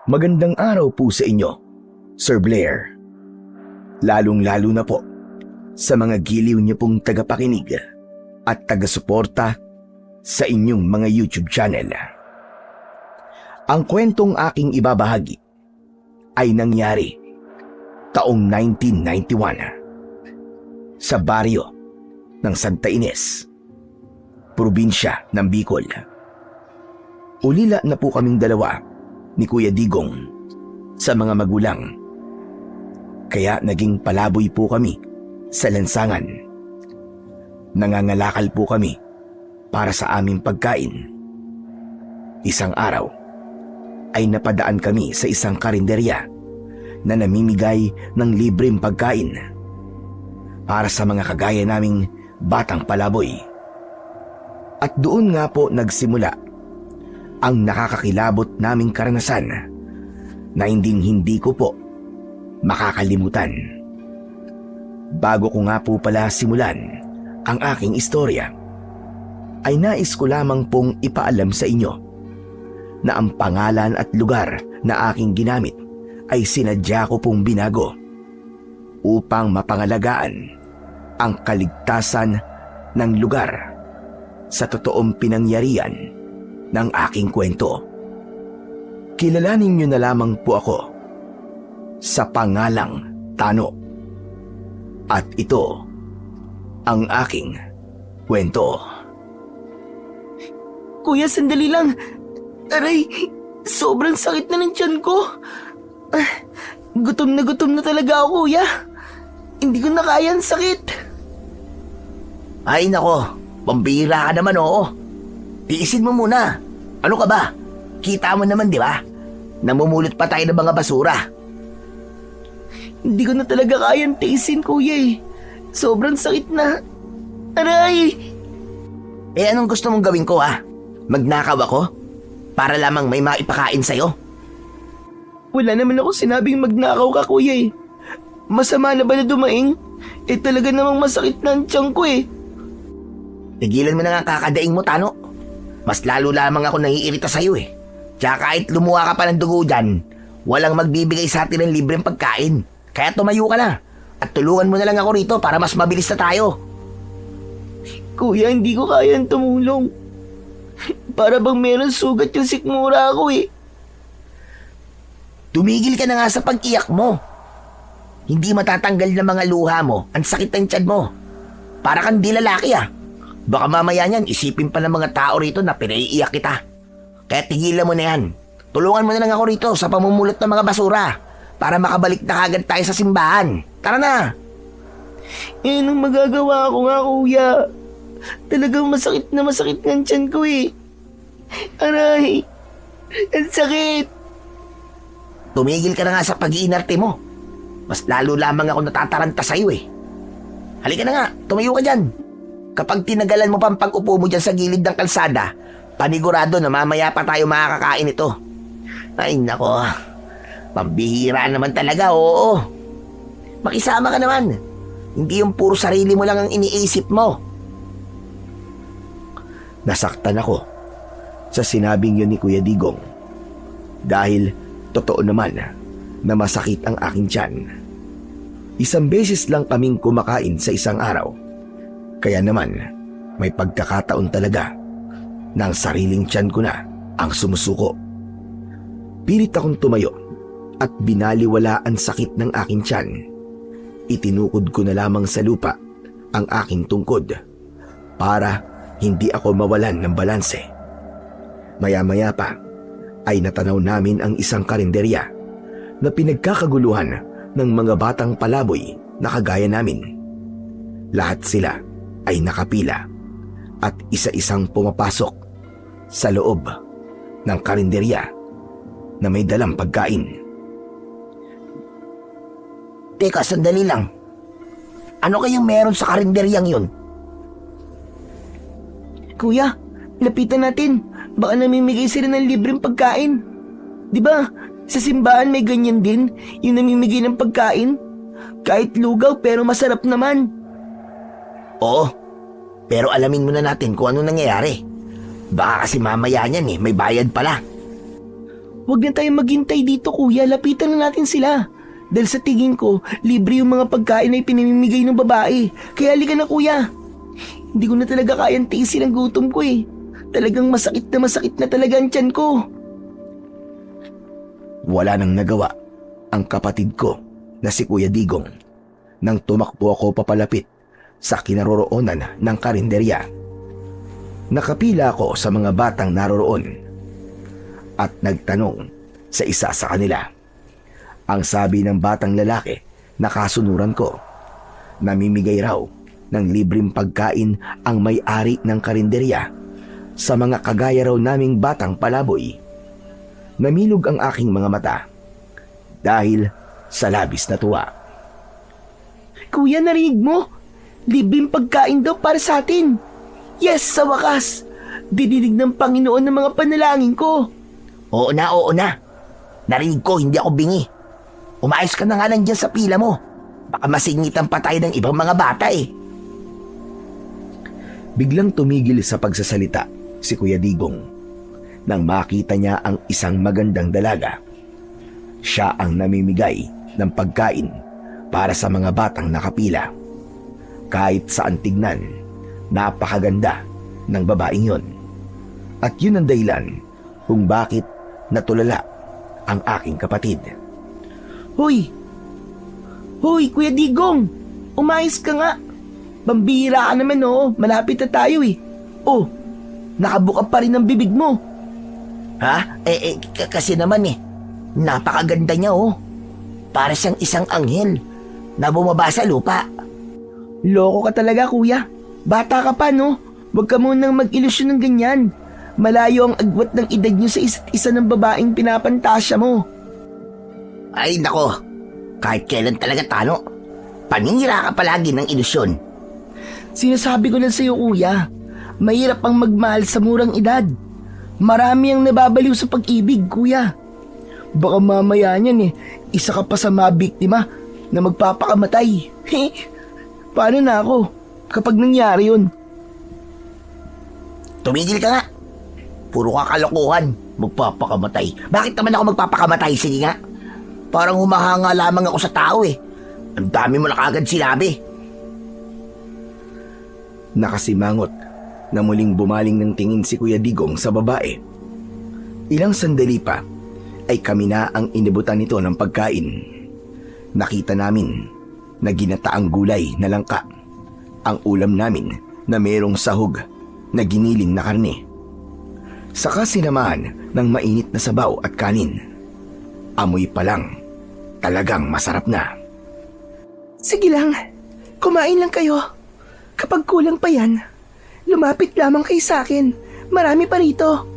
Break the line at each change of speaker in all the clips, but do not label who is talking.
Magandang araw po sa inyo, Sir Blair. Lalong-lalo na po sa mga giliw niyo pong tagapakinig at taga-suporta sa inyong mga YouTube channel. Ang kwentong aking ibabahagi ay nangyari taong 1991 sa baryo ng Santa Ines, probinsya ng Bicol. Ulila na po kaming dalawa ni Kuya Digong sa mga magulang. Kaya naging palaboy po kami sa lansangan. Nangangalakal po kami para sa aming pagkain. Isang araw ay napadaan kami sa isang karinderya na namimigay ng libreng pagkain para sa mga kagaya naming batang palaboy. At doon nga po nagsimula ang nakakakilabot naming karanasan na hindi ko po makakalimutan. Bago ko nga po pala simulan ang aking istorya, ay nais ko lamang pong ipaalam sa inyo na ang pangalan at lugar na aking ginamit ay sinadya ko pong binago upang mapangalagaan ang kaligtasan ng lugar sa totoong pinangyarihan ng aking kwento. Kilalanin niyo na lamang po ako sa pangalang Tano. At ito ang aking kwento.
Kuya, sandali lang. Aray, sobrang sakit na ng tiyan ko. Gutom na talaga ako, kuya. Hindi ko na kaya ang sakit.
Ay nako, pambihira ka naman oo. Tiisin mo muna. Ano ka ba? Kita mo naman di ba? Namumulot pa tayo ng mga basura.
Hindi ko na talaga kayang tiisin, kuya eh. Sobrang sakit na. Aray!
Eh anong gusto mong gawin ko ha? Magnakaw ako? Para lamang may maipakain sa'yo?
Wala naman ako sinabing magnakaw ka, kuya eh. Masama na ba na dumaing? Eh talaga namang masakit na ang tiyan ko eh.
Tigilan mo na nga kakadaing mo, Tano. Mas lalo lamang ako naiirita sa'yo eh. Tsaka kahit lumuha ka pa ng dugo dyan, walang magbibigay sa atin ng libreng pagkain. Kaya tumayo ka na at tulungan mo na lang ako rito para mas mabilis na tayo.
Kuya, hindi ko kayang tumulong. Para bang meron sugat yung sikmura ko eh.
Tumigil ka na nga sa pag-iyak mo. Hindi matatanggal ng mga luha mo ang sakit ng tiyan mo. Para kang di lalaki ah. Baka mamaya niyan isipin pa ng mga tao rito na pinaiiyak kita. Kaya tigilan mo na yan. Tulungan mo na lang ako rito sa pamumulot ng mga basura para makabalik na kagad tayo sa simbahan. Tara na!
Eh, anong magagawa ko nga, kuya? Talagang masakit ng tiyan ko eh. Aray! Ang sakit!
Tumigil ka na nga sa pag-iinarte mo. Mas lalo lamang ako natataranta sa'yo eh. Halika na nga, tumayo ka dyan. Kapag tinagalan mo pang pag-upo mo dyan sa gilid ng kalsada, panigurado na mamaya pa tayo makakakain ito. Ay nako, pambihira naman talaga, oo. Makisama ka naman. Hindi yung puro sarili mo lang ang iniisip mo.
Nasaktan ako sa sinabing yun ni Kuya Digong dahil totoo naman na masakit ang aking tiyan. Isang beses lang kaming kumakain sa isang araw. Kaya naman, may pagkakataon talaga na ang sariling tiyan ko na ang sumusuko. Pilit akong tumayo at binaliwala ang sakit ng aking tiyan. Itinukod ko na lamang sa lupa ang aking tungkod para hindi ako mawalan ng balanse. Maya-maya pa ay natanaw namin ang isang karinderya na pinagkakaguluhan ng mga batang palaboy na kagaya namin. Lahat sila ay nakapila at isa-isang pumapasok sa loob ng karinderya na may dalang pagkain.
Teka, sandali lang. Ano kayang meron sa karinderyang yun?
Kuya, lapitan natin. Baka namimigay sila ng libreng pagkain. Di ba? Sa simbahan may ganyan din, yung namimigay ng pagkain. Kahit lugaw pero masarap naman.
Oo, pero alamin muna natin kung ano nangyayari. Baka kasi mamaya niyan may bayad pala.
Huwag na tayong maghintay dito kuya, lapitan na natin sila. Dahil sa tingin ko, libre yung mga pagkain na ipinamimigay ng babae. Kaya halika na kuya. Hindi ko na talaga kayang tiisin ang gutom ko eh. Talagang masakit na talaga ang tiyan ko.
Wala nang nagawa ang kapatid ko na si Kuya Digong nang tumakbo ako papalapit sa kinaroroonan ng karinderya. Nakapila ako sa mga batang naroroon at nagtanong sa isa sa kanila. Ang sabi ng batang lalaki na kasunuran ko, namimigay raw ng libreng pagkain ang may-ari ng karinderya sa mga kagaya raw naming batang palaboy. Namilog ang aking mga mata dahil sa labis na tuwa.
Kuya, narinig mo? Libreng pagkain daw para sa atin. Yes, sa wakas. Dinidig ng Panginoon ng mga panalangin ko.
Oo na. Narinig ko, hindi ako bingi. Umayos ka na nga lang dyan sa pila mo. Baka masingitan pa tayo ng ibang mga bata eh.
Biglang tumigil sa pagsasalita si Kuya Digong nang makita niya ang isang magandang dalaga. Siya ang namimigay ng pagkain para sa mga batang nakapila. Kahit saan tignan, napakaganda ng babaeng yon. At yun ang dahilan kung bakit natulala ang aking kapatid.
Hoy, Kuya Digong, umayos ka nga. Pambihira ka naman malapit na tayo eh. Oh, nakabuka pa rin ang bibig mo.
Ha? Kasi naman napakaganda niya Para siyang isang anghel na bumaba sa lupa.
Loko ka talaga kuya. Bata ka pa Huwag ka munang mag-ilusyon ng ganyan. Malayo ang agwat ng edad niyo sa isa't isa ng babaeng pinapantasya mo.
Ay nako, kahit kailan talaga Tano, paninira ka palagi ng ilusyon.
Sinasabi ko lang sa'yo kuya, mahirap ang magmahal sa murang edad. Marami ang nababaliw sa pag-ibig kuya. Baka mamaya niyan isa ka pa sa mga biktima na magpapakamatay. Paano na ako kapag nangyari yun?
Tumigil ka nga. Puro ka kalokohan, magpapakamatay. Bakit naman ako magpapakamatay? Sige nga. Parang humahanga lamang ako sa tao Ang dami mo na kagad sinabi.
Nakasimangot na muling bumaling ng tingin si Kuya Digong sa babae. Ilang sandali pa ay kami na ang inibutan nito ng pagkain. Nakita namin na ginataang gulay na langka ang ulam namin na mayroong sahog na giniling na karne. Saka sinamahan ng mainit na sabaw at kanin. Amoy pa lang, talagang masarap na.
Sige lang, kumain lang kayo. Kapag kulang pa yan, lumapit lamang kayo sa akin. Marami pa rito.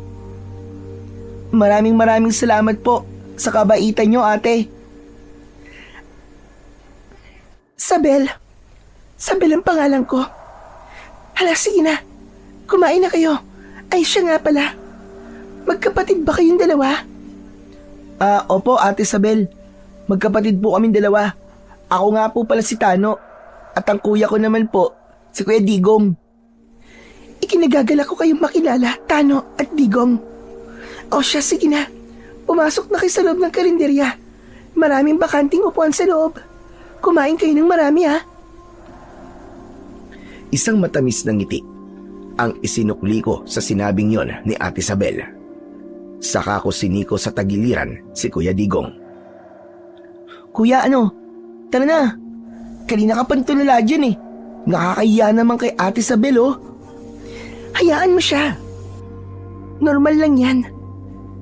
Maraming salamat po sa kabaitan nyo, ate. Sabel. Sabel ang pangalan ko. Hala, sige na. Kumain na kayo. Ay, siya nga pala. Magkapatid ba kayong dalawa? Opo, Ate Sabel. Magkapatid po kaming dalawa. Ako nga po pala si Tano. At ang kuya ko naman po, si Kuya Digong. Ikinagagala ko kayong makilala, Tano at Digong. O siya, sige na. Pumasok na kayo sa loob ng karinderya. Maraming bakanting upuan sa loob. Kumain kayo ng marami, ha?
Isang matamis na ngiti ang isinukli ko sa sinabing yon ni Ate Sabel. Saka ko siniko sa tagiliran si Kuya Digong.
Kuya, tara na. Kanina ka pa tulala dyan Nakakahiya naman kay Ate Sabel, Hayaan mo siya. Normal lang yan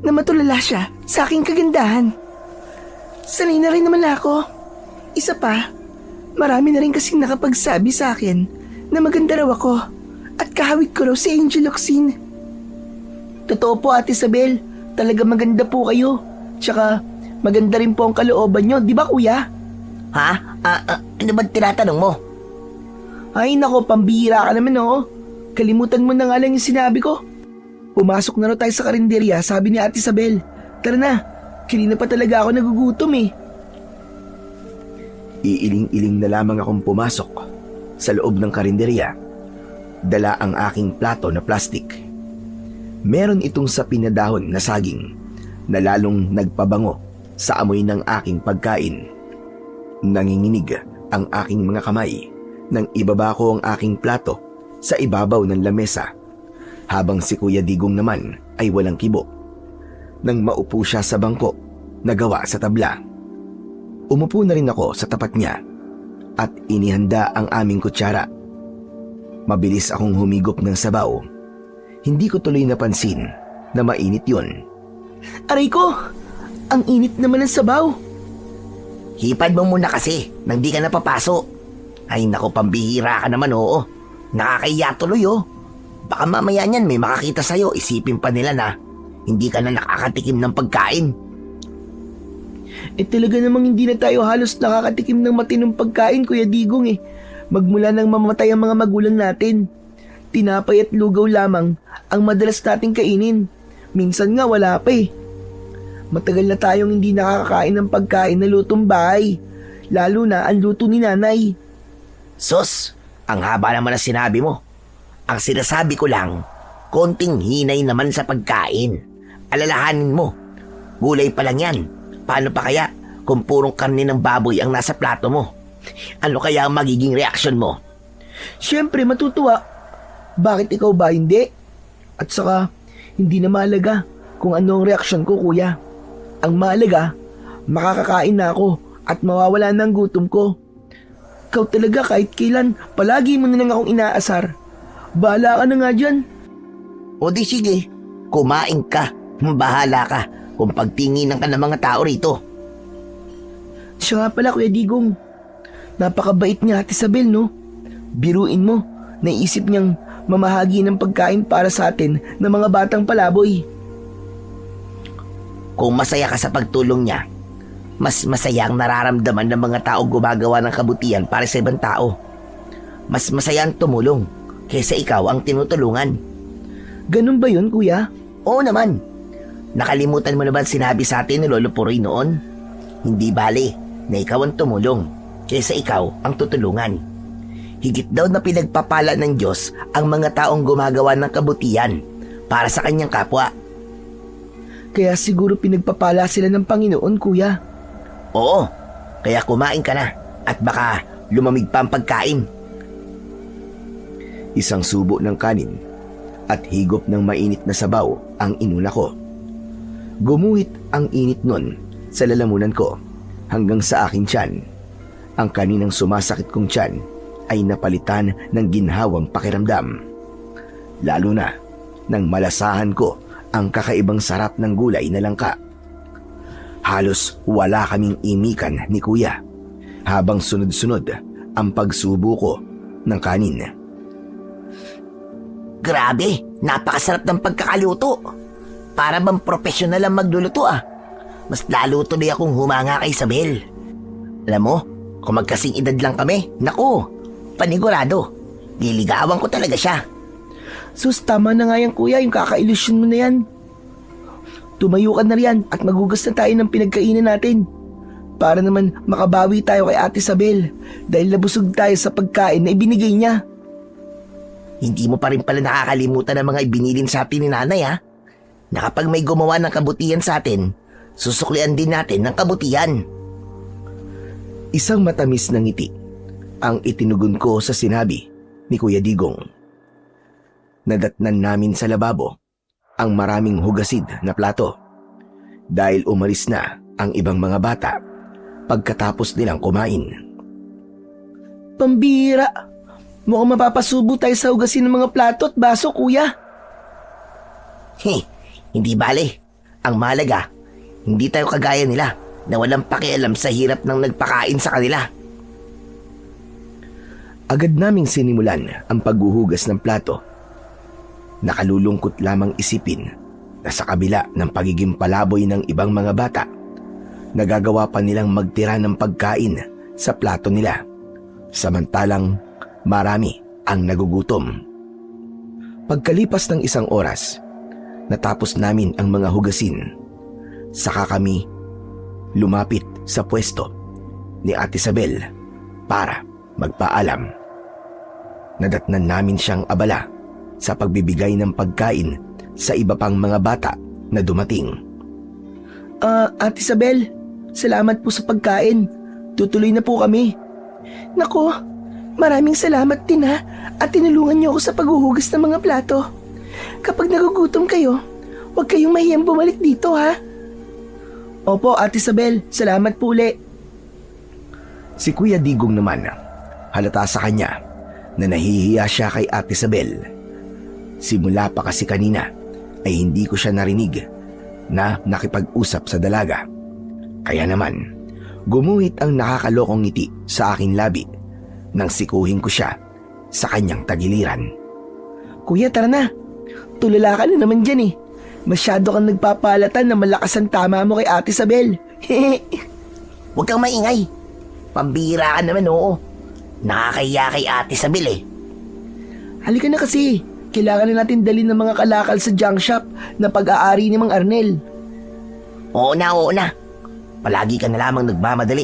na matulala siya sa aking kagandahan. Sanay na rin naman ako. Isa pa, marami na rin kasing nakapagsabi sa akin na maganda raw ako at kahawig ko raw si Angel Locsin. Totoo po, Ate Sabel, talaga maganda po kayo. Tsaka maganda rin po ang kalooban nyo, di ba kuya?
Ha? Ano ba tinatanong mo?
Ay nako, pambihira ka naman Kalimutan mo na nga lang yung sinabi ko. Pumasok na raw tayo sa karinderya, sabi ni Ate Sabel. Tara na, kanina pa talaga ako nagugutom
Iiling-iling na lamang akong pumasok sa loob ng karinderya. Dala ang aking plato na plastik. Meron itong sapin na dahon na saging na lalong nagpabango sa amoy ng aking pagkain. Nanginginig ang aking mga kamay nang ibaba ko ang aking plato sa ibabaw ng lamesa, habang si Kuya Digong naman ay walang kibo. Nang maupo siya sa bangko na gawa sa tabla, umupo na rin ako sa tapat niya at inihanda ang aming kutsara. Mabilis akong humigop ng sabaw. Hindi ko tuloy napansin na mainit yun.
Aray ko! Ang init naman ng sabaw.
Hipad mo muna kasi nang di ka napapaso. Ay nako, pambihira ka naman, oo. Nakakahiya tuloy, oh. Baka mamaya niyan may makakita sa'yo, isipin pa nila na hindi ka na nakakatikim ng pagkain.
Talaga namang hindi na tayo halos nakakatikim ng matinong pagkain, Kuya Digong eh. Magmula nang mamatay ang mga magulang natin. Tinapay at lugaw lamang ang madalas nating kainin. Minsan nga wala pa eh. Matagal na tayong hindi nakakakain ng pagkain na lutong bahay. Lalo na ang luto ni nanay.
Sus, ang haba naman na sinabi mo. Ang sinasabi ko lang, konting hinay naman sa pagkain. Alalahanin mo, gulay pa lang yan. Paano pa kaya kung purong karne ng baboy ang nasa plato mo? Ano kaya ang magiging reaksyon mo?
Siyempre matutuwa. Bakit ikaw ba hindi? At saka, hindi na mahalaga kung ano ang reaksyon ko, kuya. Ang mahalaga, makakakain na ako at mawawala ng gutom ko. Ikaw talaga kahit kailan, palagi mo na lang akong inaasar. Bahala ka na nga dyan.
O di sige, kumain ka. Bahala ka kung pagtinginan ka ng mga tao rito.
Siya nga pala, Kuya Digong. Napakabait niya Ate Isabel, no? Biruin mo, naisip niyang mamahagi ng pagkain para sa atin ng mga batang palaboy.
Kung masaya ka sa pagtulong niya, mas masaya ang nararamdaman ng mga tao gumagawa ng kabutihan para sa ibang tao. Mas masaya ang tumulong kaysa ikaw ang tinutulungan.
Ganun ba yun, kuya?
Oo naman. Nakalimutan mo na ba sinabi sa atin ni Lolo Puroy noon? Hindi bale na ikaw ang tumulong kaysa ikaw ang tutulungan. Higit daw na pinagpapala ng Diyos ang mga taong gumagawa ng kabutihan para sa kanyang kapwa.
Kaya siguro pinagpapala sila ng Panginoon, kuya.
Oo, kaya kumain ka na at baka lumamig pa ang pagkain.
Isang subo ng kanin at higop ng mainit na sabaw ang inuna ko. Gumuhit ang init nun sa lalamunan ko hanggang sa aking tiyan. Ang kaninang sumasakit kong tiyan ay napalitan ng ginhawang pakiramdam. Lalo na nang malasahan ko ang kakaibang sarap ng gulay na langka. Halos wala kaming imikan ni kuya habang sunod-sunod ang pagsubo ko ng kanin.
Grabe, napakasarap ng pagkakaluto. Para bang profesional ang magluluto ah. Mas lalo tuloy akong humanga kay Isabel. Alam mo, kung magkasing edad lang kami, naku, panigurado. Liligawan ko talaga siya.
Sus, tama na nga yan, kuya, yung kaka-ilusyon mo na yan. Tumayo ka na riyan at magugas na tayo ng pinagkainan natin. Para naman makabawi tayo kay Ate Isabel dahil nabusog tayo sa pagkain na ibinigay niya.
Hindi mo pa rin pala nakakalimutan ang mga ibinilin sa atin ni nanay ha. Na kapag may gumawa ng kabutihan sa atin, susuklian din natin ng kabutihan.
Isang matamis na ngiti ang itinugon ko sa sinabi ni Kuya Digong. Nadatnan namin sa lababo ang maraming hugasid na plato dahil umalis na ang ibang mga bata pagkatapos nilang kumain.
Pambira! Mukhang mapapasubo tayo sa hugasin ng mga plato at baso, kuya.
Hindi bale. Ang mahalaga, hindi tayo kagaya nila na walang pakialam sa hirap ng nagpakain sa kanila.
Agad naming sinimulan ang paghuhugas ng plato. Nakalulungkot lamang isipin na sa kabila ng pagiging palaboy ng ibang mga bata, nagagawa pa nilang magtira ng pagkain sa plato nila. Samantalang marami ang nagugutom. Pagkalipas ng isang oras, natapos namin ang mga hugasin. Saka kami lumapit sa pwesto ni Ate Isabel para magpaalam. Nadatnan namin siyang abala sa pagbibigay ng pagkain sa iba pang mga bata na dumating.
Ate Isabel, salamat po sa pagkain. Tutuloy na po kami. Nako, maraming salamat din ha at tinulungan niyo ako sa paghuhugas ng mga plato. Kapag nagugutom kayo, huwag kayong mahiyang bumalik dito ha. Opo, Ate Isabel, salamat po uli.
Si Kuya Digong naman, halata sa kanya na nahihiya siya kay Ate Isabel. Simula pa kasi kanina ay hindi ko siya narinig na nakipag-usap sa dalaga. Kaya naman, gumuhit ang nakakalokong ngiti sa aking labi nang sikuhin ko siya sa kanyang tagiliran.
Kuya, tara na. Tulala ka na naman dyan eh. Masyado kang nagpapalatan na malakas ang tama mo kay Ate Isabel.
Huwag kang maingay. Pambira ka naman, oo. Nakakahiya kay Ate Isabel eh.
Halika na kasi. Kailangan na natin dalhin ng mga kalakal sa junk shop na pag-aari ni Mang Arnel.
Oo na. Palagi ka na lamang nagmamadali.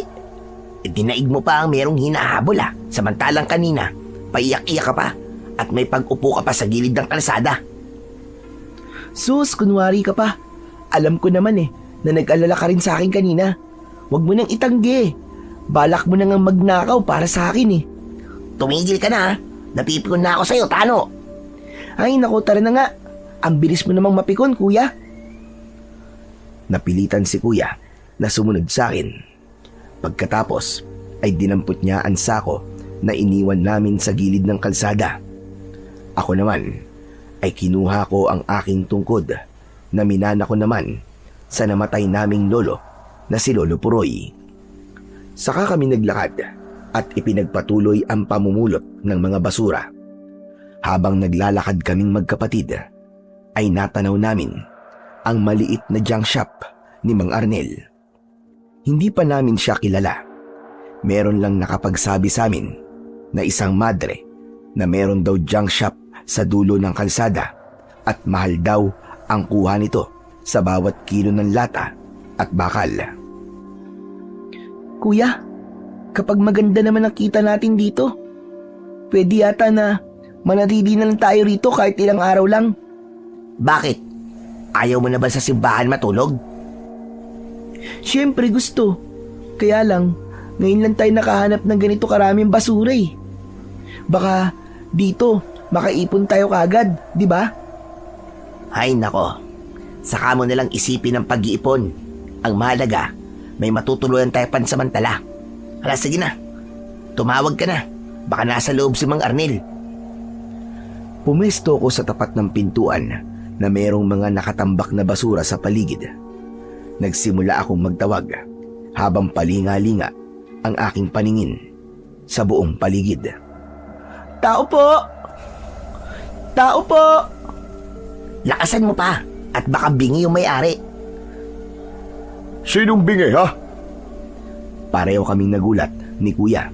Dinaig mo pa ang merong hinahabol samantalang kanina, paiyak-iyak ka pa at may pag-upo ka pa sa gilid ng kalsada.
Sus, kunwari ka pa. Alam ko naman na nag-alala ka rin sa akin kanina. Huwag mo nang itanggi. Balak mo nang magnakaw para sa akin.
Tumigil ka na. Napipikon na ako sa'yo, Tano.
Ay, naku, tara na nga. Ang bilis mo namang mapikon, kuya.
Napilitan si kuya na sumunod sa akin. Pagkatapos ay dinampot niya ang sako na iniwan namin sa gilid ng kalsada. Ako naman ay kinuha ko ang aking tungkod na minana ko naman sa namatay naming lolo na si Lolo Puroy. Saka kami naglakad at ipinagpatuloy ang pamumulot ng mga basura. Habang naglalakad kaming magkapatid, ay natanaw namin ang maliit na junk shop ni Mang Arnel. Hindi pa namin siya kilala. Meron lang nakapagsabi sa amin na isang madre na meron daw junk shop sa dulo ng kalsada at mahal daw ang kuha nito sa bawat kilo ng lata at bakal.
Kuya, kapag maganda naman ang kita natin dito, pwede yata na manatili na lang tayo rito kahit ilang araw lang.
Bakit? Ayaw mo na ba sa simbahan matulog?
Siyempre gusto. Kaya lang, ngayon lang tayo nakahanap ng ganito karaming basura eh. Baka dito, makaipon tayo kagad, di ba?
Ay nako, saka mo nalang isipin ang pag-iipon. Ang mahalaga, may matutuluyan tayo pansamantala. Hala, sige na. Tumawag ka na. Baka nasa loob si Mang Arnel.
Pumesto ko sa tapat ng pintuan na merong mga nakatambak na basura sa paligid. Nagsimula akong magtawag habang palinga-linga ang aking paningin sa buong paligid.
Tao po! Tao po!
Lakasan mo pa at baka bingi yung may-ari.
Sinong bingi, ha?
Pareho kaming nagulat ni Kuya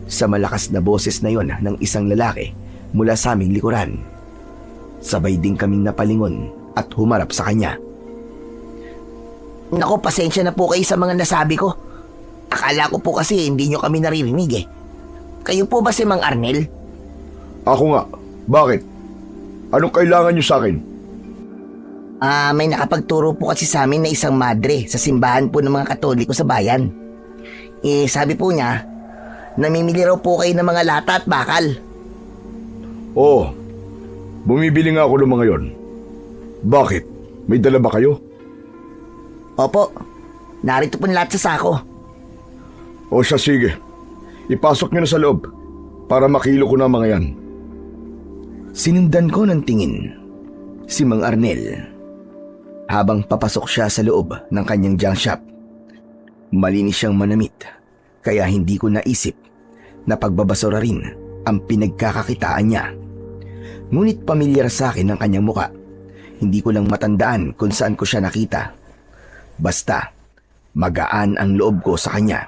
sa malakas na boses na yon ng isang lalaki mula sa aming likuran. Sabay din kaming napalingon at humarap sa kanya.
Naku, pasensya na po kayo sa mga nasabi ko. Akala ko po kasi hindi nyo kami naririnig eh. Kayo po ba si Mang Arnel?
Ako nga. Bakit? Anong kailangan niyo sa akin?
May nakapagturo po kasi sa amin na isang madre sa simbahan po ng mga Katoliko sa bayan. Sabi po niya, namimili raw po kayo ng mga lata at bakal.
Oo. Bumibili nga ako ng mga yon. Bakit? May dala ba kayo?
Opo, narito po lahat sa sako.
O siya, sige. Ipasok niyo na sa loob para makilo ko na mga yan.
Sinundan ko ng tingin si Mang Arnel habang papasok siya sa loob ng kanyang junk shop. Malinis siyang manamit kaya hindi ko naisip na pagbabasura rin ang pinagkakakitaan niya. Ngunit pamilyar sa akin ang kanyang muka. Hindi ko lang matandaan kung saan ko siya nakita. Basta magaan ang loob ko sa kanya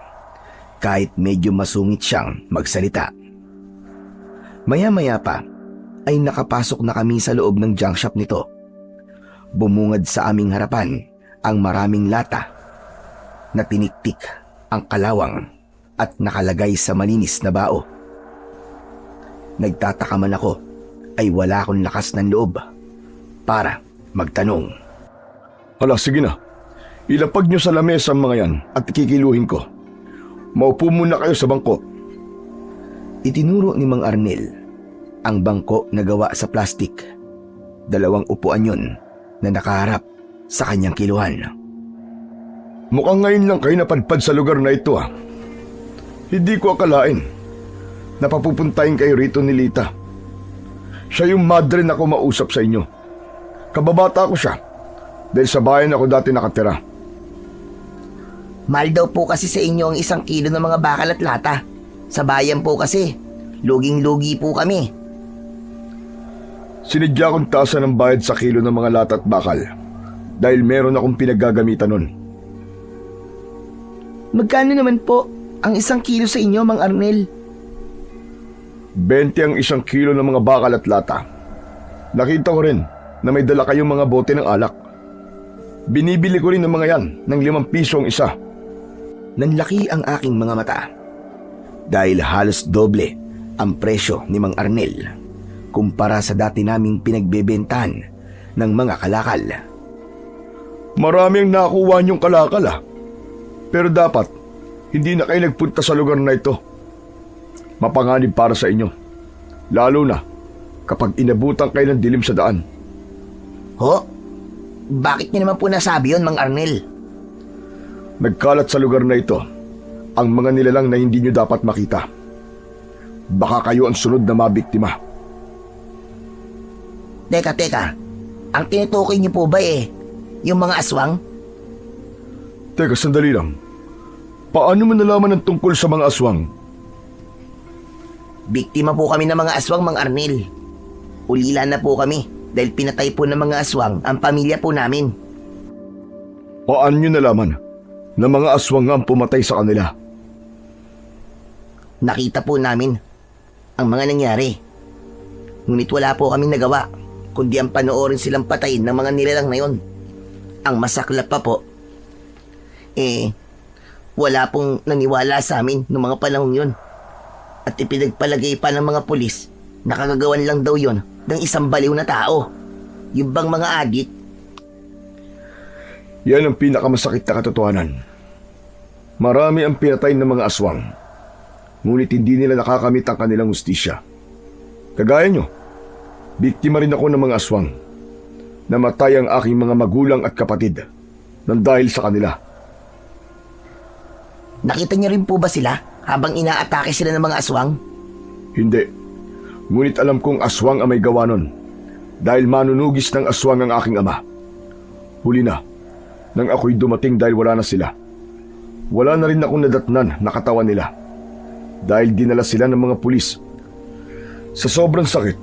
kahit medyo masungit siyang magsalita. Maya-maya pa ay nakapasok na kami sa loob ng junk shop nito. Bumungad sa aming harapan ang maraming lata na tiniktik ang kalawang at nakalagay sa malinis na bao. Nagtataka man ako ay wala akong lakas ng loob para magtanong.
Hala, sige na. Ilapag niyo sa lamesa ang mga yan at kikiluhin ko. Maupo muna kayo sa bangko.
Itinuro ni Mang Arnel ang bangko na gawa sa plastik. 2 upuan yun na nakaharap sa kanyang kiluhan.
Mukhang ngayon lang kayo napadpad sa lugar na ito Hindi ko akalain na papupuntahin kayo rito ni Lita. Siya yung madre na kumausap sa inyo. Kababata ko siya dahil sa bayan ako dati nakatira.
Mahal daw po kasi sa inyo ang 1 kilo ng mga bakal at lata. Sa bayan po kasi, luging-lugi po kami.
Sinidya kong taasan ng bayad sa kilo ng mga lata at bakal dahil meron akong pinaggagamitan nun.
Magkano naman po ang 1 kilo sa inyo, Mang Arnel?
20 ang 1 kilo ng mga bakal at lata. Nakita ko rin na may dala kayong mga bote ng alak. Binibili ko rin ng mga yan ng 5 piso ang isa.
Nanlaki ang aking mga mata dahil halos doble ang presyo ni Mang Arnel kumpara sa dati naming pinagbebentahan ng mga kalakal.
Marami ang nakuha niyong kalakal Pero dapat, hindi na kayo nagpunta sa lugar na ito. Mapanganib para sa inyo. Lalo na kapag inabutan kayo ng dilim sa daan.
Ho? Bakit niyo naman po nasabi yun, Mang Arnel?
Nagkalat sa lugar na ito ang mga nilalang na hindi nyo dapat makita. Baka kayo ang sunod na mabiktima.
Teka. Ang tinutukoy niyo po ba yung mga aswang?
Teka, sandali lang. Paano mo nalaman ang tungkol sa mga aswang?
Biktima po kami ng mga aswang, Mang Arnel. Ulila na po kami dahil pinatay po ng mga aswang ang pamilya po namin.
Paano nyo nalaman na mga aswang nga ang pumatay sa kanila?
Nakita po namin ang mga nangyari. Ngunit wala po kaming nagawa kundi ang panoorin silang patayin ng mga nilalang na yon. Ang masaklap pa po, wala pong naniwala sa amin noong mga panahon yon. At ipinagpalagay pa ng mga pulis na kagagawan lang daw yon ng isang baliw na tao. Yung bang mga adik.
Yan ang pinakamasakit na katotohanan. Marami ang pinatay ng mga aswang, ngunit hindi nila nakakamit ang kanilang hustisya. Kagaya nyo, biktima rin ako ng mga aswang. Namatay ang aking mga magulang at kapatid nang dahil sa kanila.
Nakita niyo rin po ba sila habang inaatake sila ng mga aswang?
Hindi. Ngunit alam kong aswang ang may gawa nun dahil manunugis ng aswang ang aking ama. Huli na, nang ako'y dumating dahil wala na sila. Wala na rin akong nadatnan na katawan nila dahil dinala sila ng mga pulis. Sa sobrang sakit,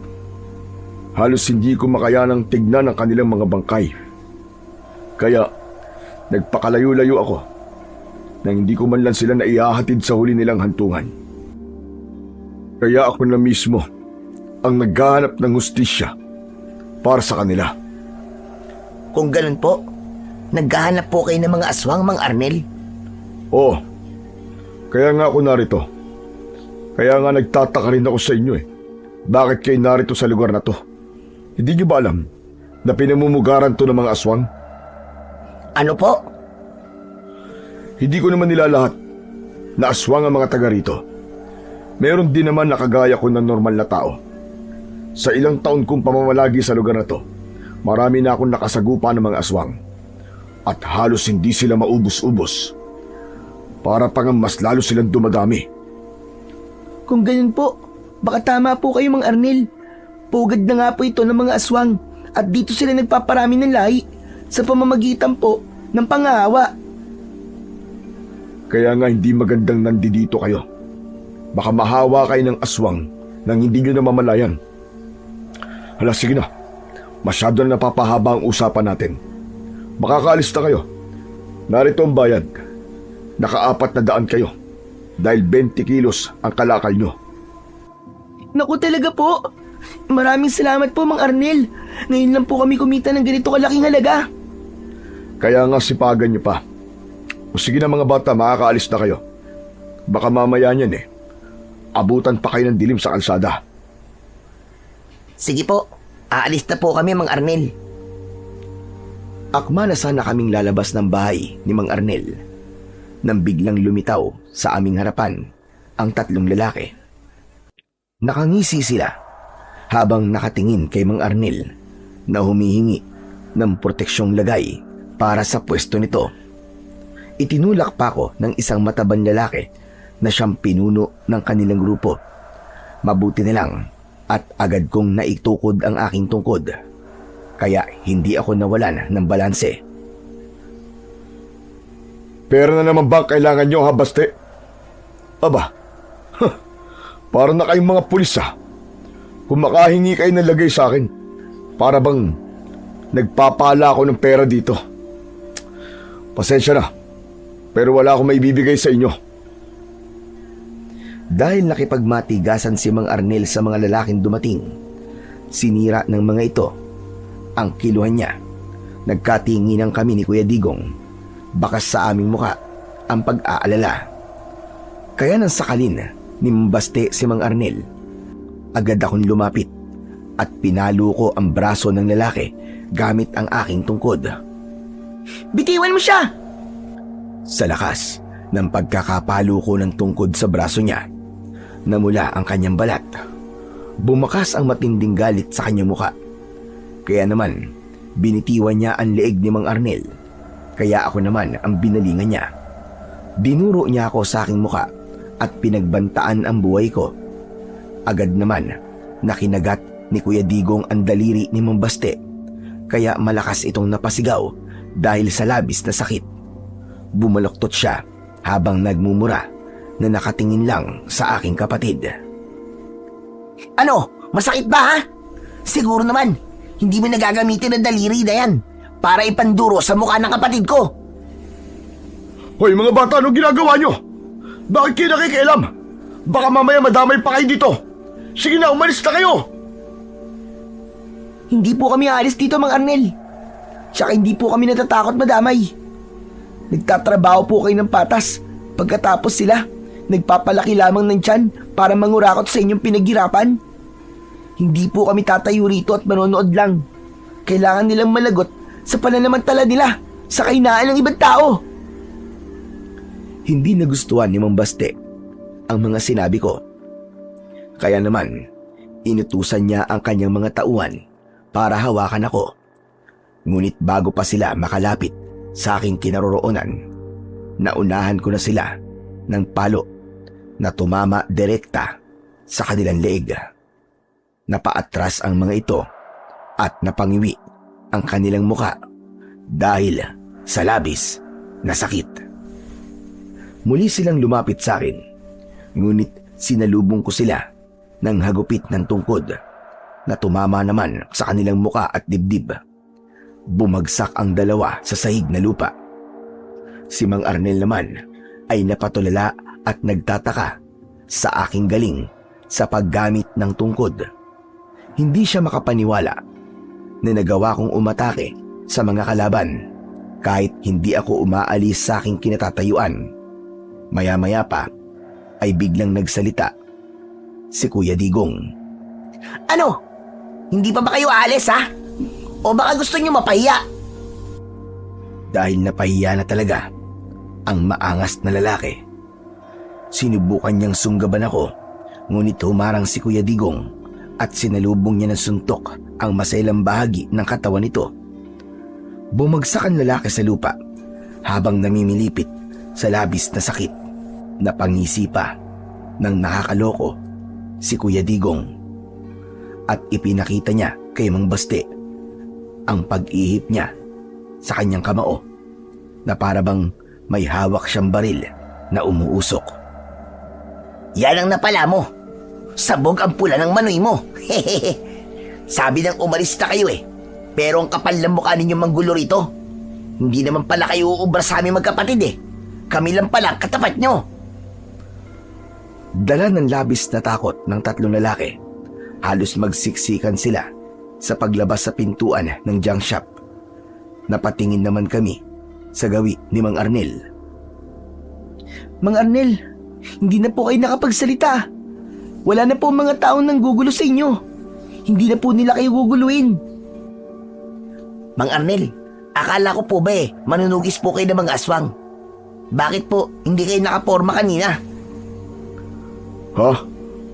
halos hindi ko makayanang tignan ang kanilang mga bangkay. Kaya, nagpakalayo-layo ako nang hindi ko man lang sila naihahatid sa huli nilang hantungan. Kaya ako na mismo ang naghahanap ng hustisya para sa kanila.
Kung ganun po, naghahanap po kayo ng mga aswang, Mang Arnel?
Oo, kaya nga ako narito. Kaya nga nagtataka rin ako sa inyo Bakit kayo narito sa lugar na to? Hindi niyo ba alam na pinamumugaran to ng mga aswang?
Ano po?
Hindi ko naman nilalahat na aswang ang mga taga rito. Meron din naman na kagaya ko ng normal na tao. Sa ilang taon kong pamamalagi sa lugar na to, marami na akong nakasagupa ng mga aswang. At halos hindi sila maubos-ubos. Para pang mas lalo silang dumadami.
Kung ganun po, baka tama po kayo, Mang Arnel. Pugad na nga po ito ng mga aswang at dito sila nagpaparami ng lahi sa pamamagitan po ng pangahawa.
Kaya nga hindi magandang nandito kayo. Baka mahawa kayo ng aswang nang hindi nyo namamalayan. Hala, sige na. Masyado na napapahaba ang usapan natin. Makakaalis na kayo. Narito ang bayad. Naka-400 kayo dahil 20 kilos ang kalakal nyo.
Naku talaga po. Maraming salamat po, Mang Arnel. Ngayon lang po kami kumita ng ganito kalaking halaga.
Kaya nga sipagan nyo pa. O sige na mga bata, makakaalis na kayo. Baka mamaya niyan abutan pa kayo ng dilim sa kalsada.
Sige po, aalis na po kami, Mang Arnel.
Akma na sana kaming lalabas ng bahay ni Mang Arnel nang biglang lumitaw sa aming harapan ang tatlong lalaki. Nakangisi sila habang nakatingin kay Mang Arnel na humihingi ng proteksyong lagay para sa pwesto nito. Itinulak pa ako ng isang matabang lalaki na siyang pinuno ng kanilang grupo. Mabuti na lang at agad kong naitukod ang aking tungkod, kaya hindi ako nawalan ng balanse.
Pera na naman ba ang kailangan nyo, ha, Baste? Aba, para na kayong mga pulis, ha? Kung makahingi kayo ng lagay sa akin, para bang nagpapala ako ng pera dito. Pasensya na, pero wala akong maibibigay sa inyo.
Dahil nakipagmatigasan si Mang Arnel sa mga lalaking dumating, sinira ng mga ito ang kiluhan niya. Nagkatinginan kami ni Kuya Digong. Bakas sa aming muka ang pag-aalala. Kaya nang sakalin ni Baste si Mang Arnel, agad akong lumapit at pinalo ko ang braso ng lalaki gamit ang aking tungkod.
Bitiwan mo siya!
Sa lakas ng pagkakapalo ko ng tungkod sa braso niya, namula ang kanyang balat. Bumakas ang matinding galit sa kanyang muka. Kaya naman, binitiwan niya ang leeg ni Mang Arnel. Kaya ako naman ang binalingan niya. Dinuro niya ako sa aking muka at pinagbantaan ang buhay ko. Agad naman, nakinagat ni Kuya Digong ang daliri ni Mang Baste. Kaya malakas itong napasigaw dahil sa labis na sakit. Bumaloktot siya habang nagmumura na nakatingin lang sa aking kapatid.
Ano? Masakit ba, ha? Siguro naman, hindi mo nagagamitin ang daliri na yan para ipanduro sa mukha ng kapatid ko.
Hoy mga bata, anong ginagawa nyo? Bakit kayo nakikialam? Baka mamaya madamay pa kayo dito. Sige na, umalis na kayo.
Hindi po kami aalis dito, Mang Arnel. Tsaka hindi po kami natatakot madamay. Nagtatrabaho po kayo ng patas. Pagkatapos sila, nagpapalaki lamang ng tiyan para mangurakot sa inyong pinaghirapan. Hindi po kami tatayo rito at manonood lang. Kailangan nilang malagot sa pananamantala nila sa kahinaan ng ibang tao.
Hindi nagustuhan ni Mang Baste ang mga sinabi ko. Kaya naman, inutusan niya ang kanyang mga tauhan para hawakan ako. Ngunit bago pa sila makalapit sa aking kinaroroonan, naunahan ko na sila ng palo na tumama direkta sa kanilang leeg. Napaatras ang mga ito at napangiwi ang kanilang muka dahil sa labis na sakit. Muli silang lumapit sa akin, ngunit sinalubong ko sila ng hagupit ng tungkod na tumama naman sa kanilang muka at dibdib. Bumagsak ang dalawa sa sahig na lupa. Si Mang Arnel naman ay napatulala at nagtataka sa aking galing sa paggamit ng tungkod. Hindi siya makapaniwala na nagawa kong umatake sa mga kalaban kahit hindi ako umaalis sa aking kinatatayuan. Maya-maya pa ay biglang nagsalita si Kuya Digong.
Ano? Hindi pa ba kayo aalis, ha? O baka gusto nyo mapahiya?
Dahil napahiya na talaga ang maangas na lalaki. Sinubukan niyang sunggaban ako, ngunit humarang si Kuya Digong at sinalubong niya ng suntok ang maselang bahagi ng katawan nito. Bumagsak ang lalaki sa lupa habang namimilipit sa labis na sakit. Napangisi pa ng nakakaloko si Kuya Digong at ipinakita niya kay Mang Baste ang pag-ihip niya sa kanyang kamao na parabang may hawak siyang baril na umuusok.
Yan ang napala mo. Sabog ang pula ng manoy mo. Sabi nang umalis na kayo pero ang kapal ng mukha ninyong manggulo rito. Hindi naman pala kayo uubra sa aming magkapatid Kami lang pala katapat nyo.
Dala ng labis na takot ng tatlong lalaki, halos magsiksikan sila sa paglabas sa pintuan ng junk shop. Napatingin naman kami sa gawi ni Mang Arnel.
Mang Arnel, hindi na po kayo nakapagsalita. Wala na po mga taong nanggugulo sa inyo. Hindi na po nila kayo guguluhin.
Mang Arnel, Akala ko po ba manunugis po kayo ng mga aswang. Bakit po hindi kayo nakaporma kanina?
Ha?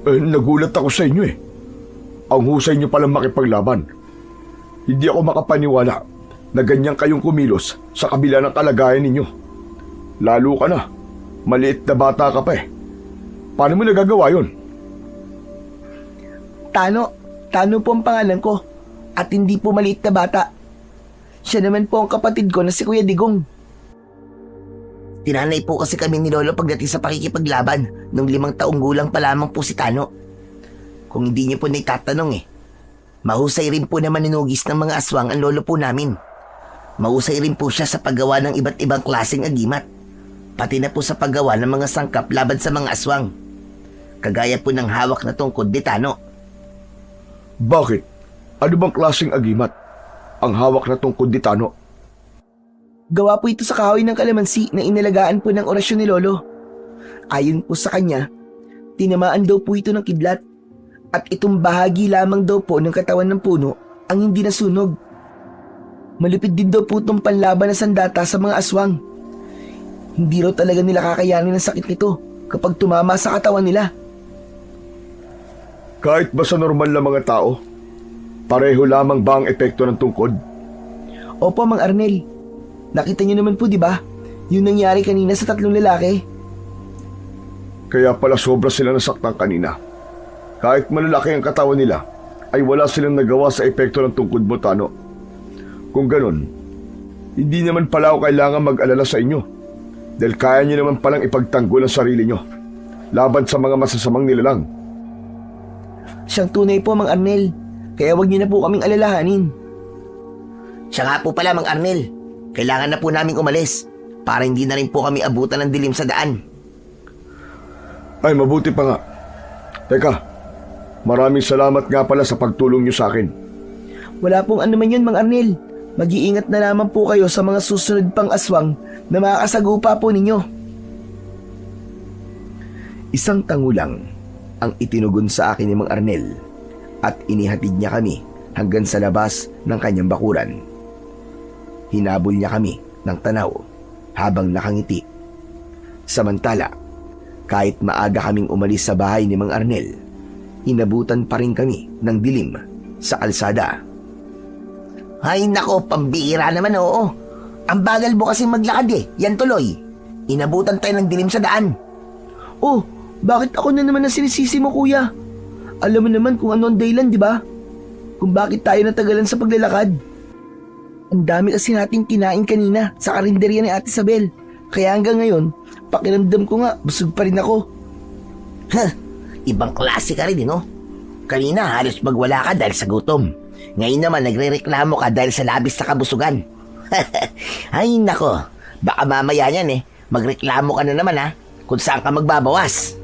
Nagulat ako sa inyo eh. Ang husay niyo palang makipaglaban. Hindi ako makapaniwala na ganyan kayong kumilos sa kabila ng kalagayan ninyo. Lalo ka na. Maliit na bata ka pa eh. Paano mo nagagawa yun?
Tano po ang pangalan ko. At hindi po maliit na bata. Siya naman po ang kapatid ko na si Kuya Digong.
Tinanay po kasi kami ni Lolo pagdating sa pakikipaglaban nung 5 taong gulang pa lamang po si Tano. Kung hindi niyo po naitatanong mahusay rin po na manunugis ng mga aswang ang lolo po namin. Mahusay rin po siya sa paggawa ng iba't ibang klaseng agimat. Pati na po sa paggawa ng mga sangkap laban sa mga aswang. Kagaya po ng hawak na tungkod ni Tano.
Bakit? Ano bang klaseng agimat ang hawak na tungkod ni Tano?
Gawa po ito sa kahoy ng kalamansi na inalagaan po ng orasyon ni Lolo. Ayon po sa kanya, tinamaan daw po ito ng kidlat at itong bahagi lamang daw po ng katawan ng puno ang hindi nasunog. Malupit din daw po itong panlaban na sandata sa mga aswang. Hindi raw talaga nila kakayanin ang sakit nito kapag tumama sa katawan nila.
Kahit ba sa normal na mga tao, pareho lamang ba ang epekto ng tungkod?
Opo, Mang Arnel. Nakita niyo naman po, di ba? Yung nangyari kanina sa 3 lalaki.
Kaya pala sobra sila nasaktan kanina. Kahit malalaki ang katawan nila, ay wala silang nagawa sa epekto ng tungkod mo, Tano. Kung ganun, hindi naman pala ako kailangan mag-alala sa inyo. Dahil kaya niyo naman palang ipagtanggol ang sarili niyo laban sa mga masasamang nilalang.
Siyang tunay po, Mang Arnel. Kaya wag niyo na po kaming alalahanin.
Siya nga po pala, Mang Arnel. Kailangan na po naming umalis para hindi na rin po kami abutan ng dilim sa daan.
Ay, mabuti pa nga. Teka, maraming salamat nga pala sa pagtulong niyo sa akin.
Wala pong ano man yun, Mang Arnel. Mag-iingat na naman po kayo sa mga susunod pang aswang na makakasagupa po ninyo.
Isang tangulang ang itinugon sa akin ni Mang Arnel at inihatid niya kami hanggang sa labas ng kanyang bakuran. Hinabol niya kami ng tanaw habang nakangiti. Samantala, kahit maaga kaming umalis sa bahay ni Mang Arnel, inabutan pa rin kami ng dilim sa kalsada.
Ay nako, pambihira naman oo. Ang bagal mo kasi maglakad yan tuloy. Inabutan tayo ng dilim sa daan.
Oh, bakit ako na naman ang sinisisi mo, kuya? Alam mo naman kung ano ang dahilan, di ba? Kung bakit tayo natagalan sa paglalakad. Ang dami kasi nating kinain kanina sa karinderya ni Ate Isabel. Kaya hanggang ngayon, pakiramdam ko nga, busog pa rin ako.
Ibang klase ka rin Kanina halos magwala ka dahil sa gutom. Ngayon naman nagre-reklamo ka dahil sa labis na kabusugan. Ay nako, baka mamaya yan magreklamo ka na naman kung saan ka magbabawas.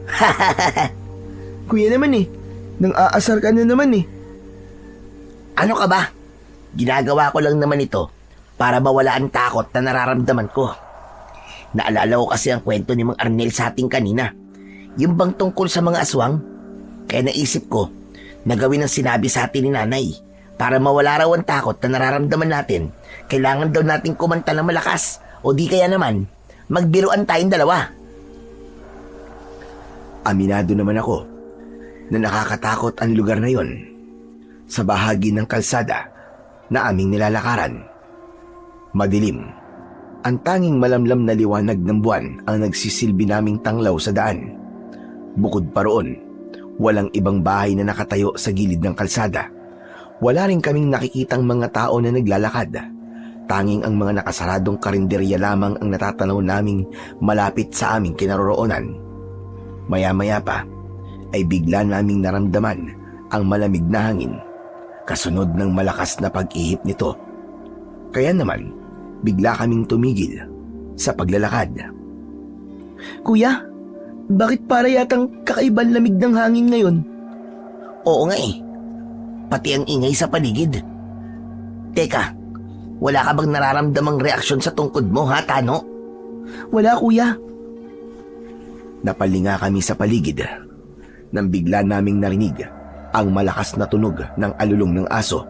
Kuya naman nang aasar ka na naman
Ano ka ba? Ginagawa ko lang naman ito para mawala ang takot na nararamdaman ko. Naalala ko kasi ang kwento ni Mang Arnel sa ating kanina. Yung bang tungkol sa mga aswang? Kaya naisip ko na gawin ang sinabi sa atin ni Nanay. Para mawala raw ang takot na nararamdaman natin, kailangan daw natin kumanta ng malakas o di kaya naman, magbiruan tayong dalawa.
Aminado naman ako na nakakatakot ang lugar na yon sa bahagi ng kalsada na aming nilalakaran. Madilim. Ang tanging malamlam na liwanag ng buwan ang nagsisilbi naming tanglaw sa daan. Bukod pa roon, walang ibang bahay na nakatayo sa gilid ng kalsada. Wala rin kaming nakikitang mga tao na naglalakad. Tanging ang mga nakasaradong karinderya lamang ang natatanaw naming malapit sa aming kinaroroonan. Maya-maya pa ay bigla naming naramdaman ang malamig na hangin, kasunod ng malakas na pag-ihip nito. Kaya naman, bigla kaming tumigil sa paglalakad.
Kuya, bakit para yatang kakaibang lamig ng hangin ngayon?
Oo nga pati ang ingay sa paligid. Teka, wala ka bang nararamdamang reaksyon sa tungkod mo Tano?
Wala, kuya.
Napalinga kami sa paligid nang bigla naming narinig ang malakas na tunog ng alulong ng aso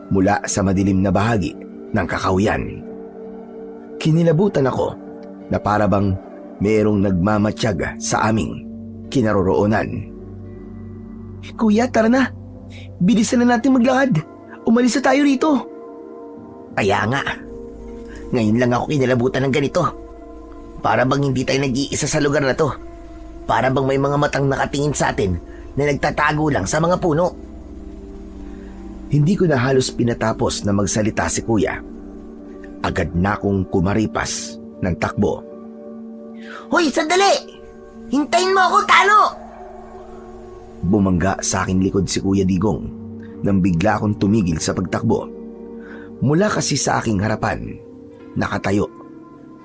mula sa madilim na bahagi ng kakahuyan. Kinilabutan ako na para bang merong nagmamatsyag sa aming kinaroroonan.
Kuya, tara na. Bilisan na natin maglakad. Umalis na tayo rito.
Kaya nga, ngayon lang ako kinalabutan ng ganito. Para bang hindi tayo nag-iisa sa lugar na to. Para bang may mga matang nakatingin sa atin na nagtatago lang sa mga puno.
Hindi ko na halos pinatapos na magsalita si kuya. Agad na akong kumaripas ng takbo.
Hoy, sandali! Hintayin mo ako, Tano!
Bumangga sa aking likod si Kuya Digong nang bigla akong tumigil sa pagtakbo. Mula kasi sa aking harapan, nakatayo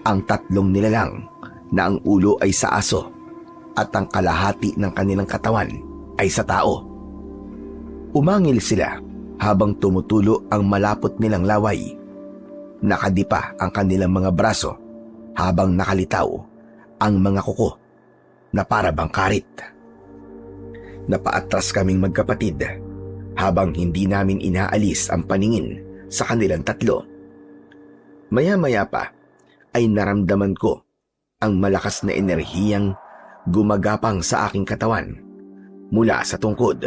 ang 3 nilalang na ang ulo ay sa aso at ang kalahati ng kanilang katawan ay sa tao. Umangil sila habang tumutulo ang malapot nilang laway. Nakadipa ang kanilang mga braso habang nakalitaw ang mga kuko na para bang karit. Napaatras kaming magkapatid habang hindi namin inaalis ang paningin sa kanilang 3. Maya-maya pa ay naramdaman ko ang malakas na enerhiyang gumagapang sa aking katawan mula sa tungkod.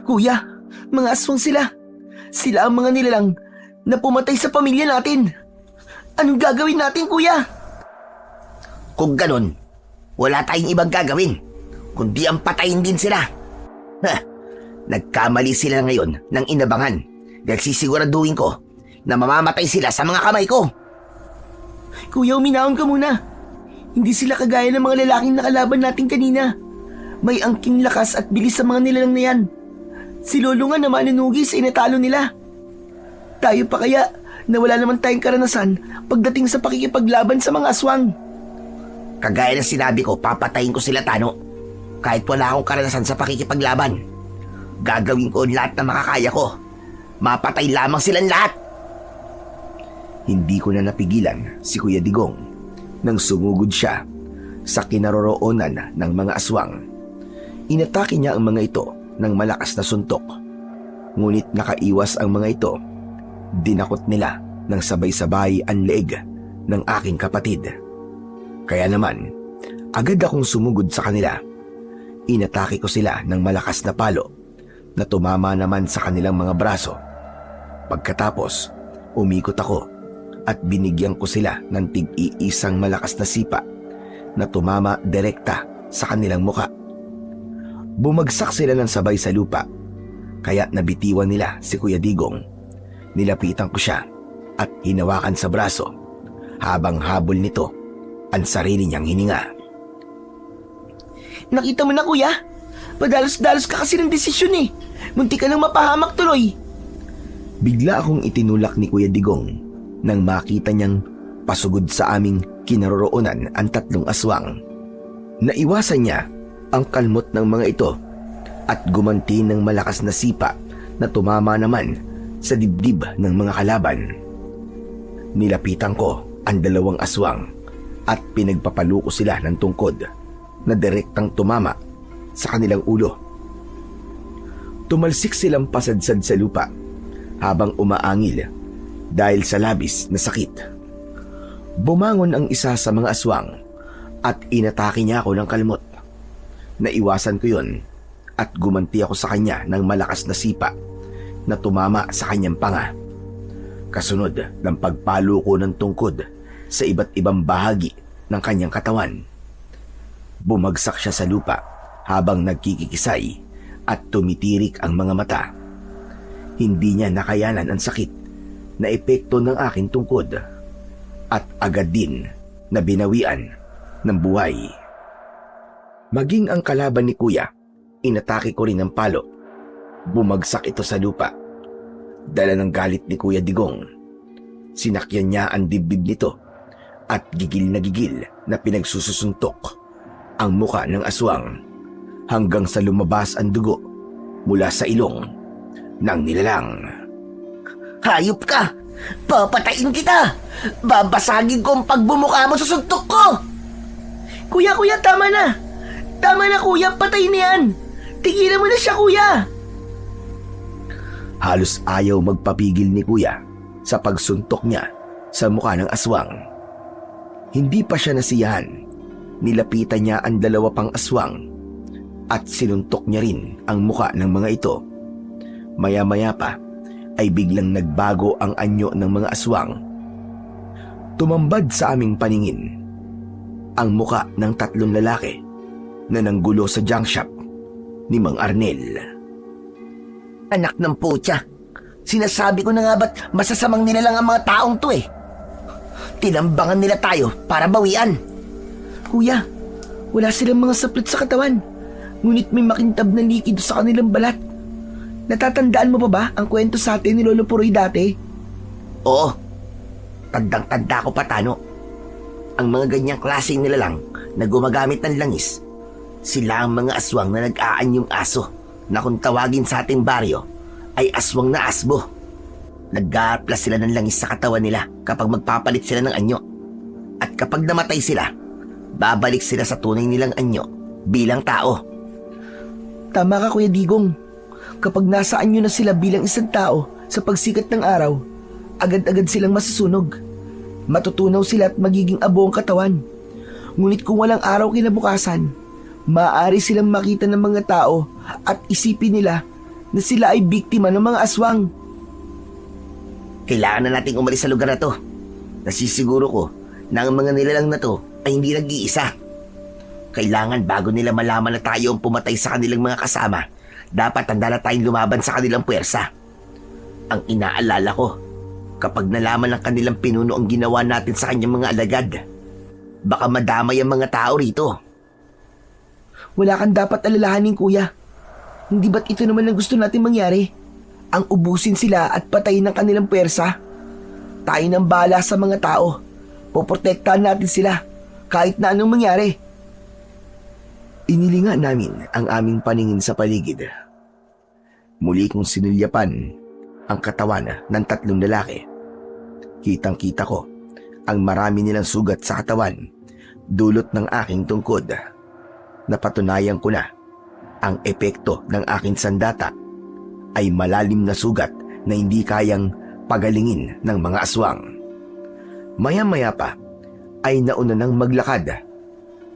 Kuya, mga aswang sila. Sila ang mga nilalang na pumatay sa pamilya natin. Anong gagawin natin, kuya?
Kung ganun, wala tayong ibang gagawin, kundi ang patayin din sila. Nagkamali sila ngayon ng inabangan dahil sisiguraduhin ko na mamamatay sila sa mga kamay ko.
Kuya, uminahon ka muna. Hindi sila kagaya ng mga lalaking nakalaban natin kanina. May angking lakas at bilis sa mga nilalang na yan. Si Lolo nga na manunugis ay natalo nila. Tayo pa kaya na wala naman tayong karanasan pagdating sa pakikipaglaban sa mga aswang.
Kagaya ng sinabi ko, papatayin ko sila, Tano. Kahit wala akong karanasan sa pakikipaglaban, gagawin ko lahat na makakaya ko. Mapatay lamang silang lahat.
Hindi ko na napigilan si Kuya Digong nang sumugod siya sa kinaroroonan ng mga aswang. Inatake niya ang mga ito ng malakas na suntok. Ngunit nakaiwas ang mga ito. Dinakot nila ng sabay-sabay ang leeg ng aking kapatid. Kaya naman, agad akong sumugod sa kanila. Inatake ko sila ng malakas na palo na tumama naman sa kanilang mga braso. Pagkatapos, umikot ako at binigyan ko sila ng tig-iisang malakas na sipa na tumama direkta sa kanilang muka. Bumagsak sila ng sabay sa lupa, kaya nabitiwan nila si Kuya Digong. Nilapitan ko siya at hinawakan sa braso habang habol nito ang sarili niyang hininga.
Nakita mo na, kuya? Padalos-dalos ka kasi ng desisyon eh. Munti ka nang mapahamak tuloy.
Bigla akong itinulak ni Kuya Digong nang makita niyang pasugod sa aming kinaroroonan ang 3 aswang. Naiwasan niya ang kalmot ng mga ito at gumanti ng malakas na sipa na tumama naman sa dibdib ng mga kalaban. Nilapitan ko ang 2 aswang at pinagpapaluko sila ng tungkod na direktang tumama sa kanilang ulo. Tumalsik silang pasadsad sa lupa habang umaangil dahil sa labis na sakit. Bumangon ang isa sa mga aswang at inatake niya ako ng kalmot. Naiwasan ko yun at gumanti ako sa kanya ng malakas na sipa na tumama sa kanyang panga. Kasunod ng pagpalo ko ng tungkod sa iba't ibang bahagi ng kanyang katawan. Bumagsak siya sa lupa habang nagkikikisay at tumitirik ang mga mata. Hindi niya nakayanan ang sakit na epekto ng aking tungkod at agad din na binawian ng buhay. Maging ang kalaban ni Kuya, inatake ko rin ng palo. Bumagsak ito sa lupa. Dala ng galit ni Kuya Digong. Sinakyan niya ang dibdib nito at gigil na pinagsususuntok ang muka ng aswang hanggang sa lumabas ang dugo mula sa ilong ng nilalang.
Hayop ka! Papatayin kita! Babasagin ko ang pagbumuka mo sa suntok ko!
Kuya, tama na! Tama na, kuya, patayin niyan! Tigilan mo na siya, kuya!
Halos ayaw magpapigil ni Kuya sa pagsuntok niya sa mukha ng aswang. Hindi pa siya nasiyahan, nilapitan niya ang dalawa pang aswang at sinuntok niya rin ang mukha ng mga ito. Maya-maya pa ay biglang nagbago ang anyo ng mga aswang. Tumambad sa aming paningin ang mukha ng 3 lalaki na nanggulo sa junk shop ni Mang Arnel.
Anak ng putya. Sinasabi ko na nga ba't masasamang nila lang ang mga taong to eh. Tinambangan nila tayo para bawian.
Kuya, wala silang mga saplit sa katawan. Ngunit may makintab na likido sa kanilang balat. Natatandaan mo pa ba ang kwento sa atin ni Lolo Puroy dati?
Oo. Tandang-tanda ko pa, Tano. Ang mga ganyang klaseng nila lang na gumagamit ng langis, sila ang mga aswang na nag-aanyong aso na kung tawagin sa ating baryo ay aswang na asbo. Nag-aaplas sila ng langis sa katawan nila kapag magpapalit sila ng anyo. At kapag namatay sila, babalik sila sa tunay nilang anyo bilang tao.
Tama ka, Kuya Digong. Kapag nasa anyo na sila bilang isang tao sa pagsikat ng araw, agad-agad silang masusunog. Matutunaw sila at magiging abo ang katawan. Ngunit kung walang araw kinabukasan, maaari silang makita ng mga tao at isipin nila na sila ay biktima ng mga aswang.
Kailangan na nating umalis sa lugar na to. Nasisiguro ko na ang mga nilalang na to ay hindi nag-iisa. Kailangan bago nila malaman na tayo ang pumatay sa kanilang mga kasama, dapat handa na tayong lumaban sa kanilang puwersa. Ang inaalala ko, kapag nalaman ng kanilang pinuno ang ginawa natin sa kanyang mga alagad, baka madamay ang mga tao rito.
Wala kang dapat alalahanin, Kuya. Hindi ba't ito naman ang gusto natin mangyari? Ang ubusin sila at patayin ng kanilang puwersa. Tayo nang bahala sa mga tao. Poprotektahan natin sila kahit na anong mangyari.
Inilinga namin ang aming paningin sa paligid. Muli kong sinulyapan ang katawan ng 3 lalaki. Kitang-kita ko ang marami nilang sugat sa katawan, dulot ng aking tungkod. Napatunayan ko na ang epekto ng aking sandata ay malalim na sugat na hindi kayang pagalingin ng mga aswang. Maya-maya pa ay nauna nang maglakad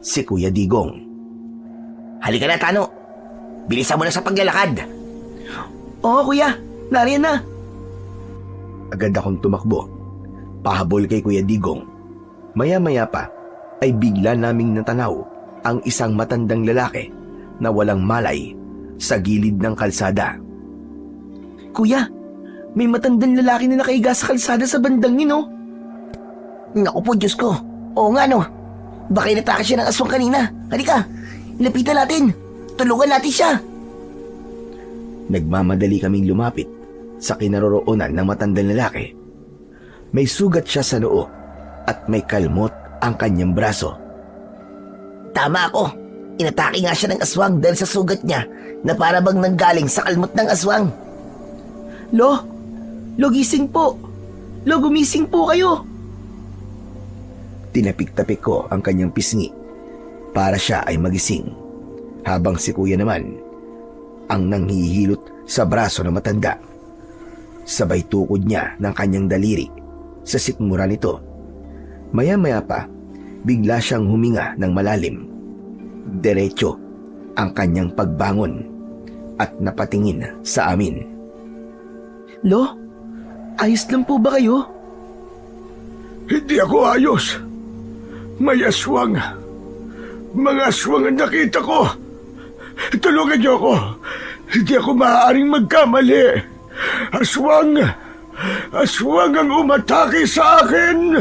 si Kuya Digong.
Halika na, Tano. Bilisan mo na sa paglalakad.
Oo, Kuya. Nariyan na.
Agad akong tumakbo, pahabol kay Kuya Digong. Maya-maya pa ay bigla naming natanaw ang isang matandang lalaki na walang malay sa gilid ng kalsada.
Kuya, may matandang lalaki na nakahiga sa kalsada sa bandang yun, oh.
Naku po, Diyos ko. Oo nga, no. Baka inatake siya ng aswang kanina. Halika, lapitan natin. Tulungan natin siya.
Nagmamadali kaming lumapit sa kinaroroonan ng matandang lalaki. May sugat siya sa noo at may kalmot ang kanyang braso.
Tama ako. Inatake nga siya ng aswang dahil sa sugat niya na para bang nanggaling sa kalmot ng aswang.
Lo, gising po. Lo, gumising po kayo.
Tinapik-tapik ko ang kanyang pisngi para siya ay magising, habang si Kuya naman ang nanghihilot sa braso ng matanda. Sabay tukod niya ng kanyang daliri sa sikmura nito. Maya-maya pa, bigla siyang huminga ng malalim. Diretso ang kanyang pagbangon at napatingin sa amin.
Lo, ayos lang po ba kayo?
Hindi ako ayos. May aswang. Mga aswang ang nakita ko. Tulungan niyo ako. Hindi ako maaaring magkamali. Aswang! Aswang ang umatake sa akin!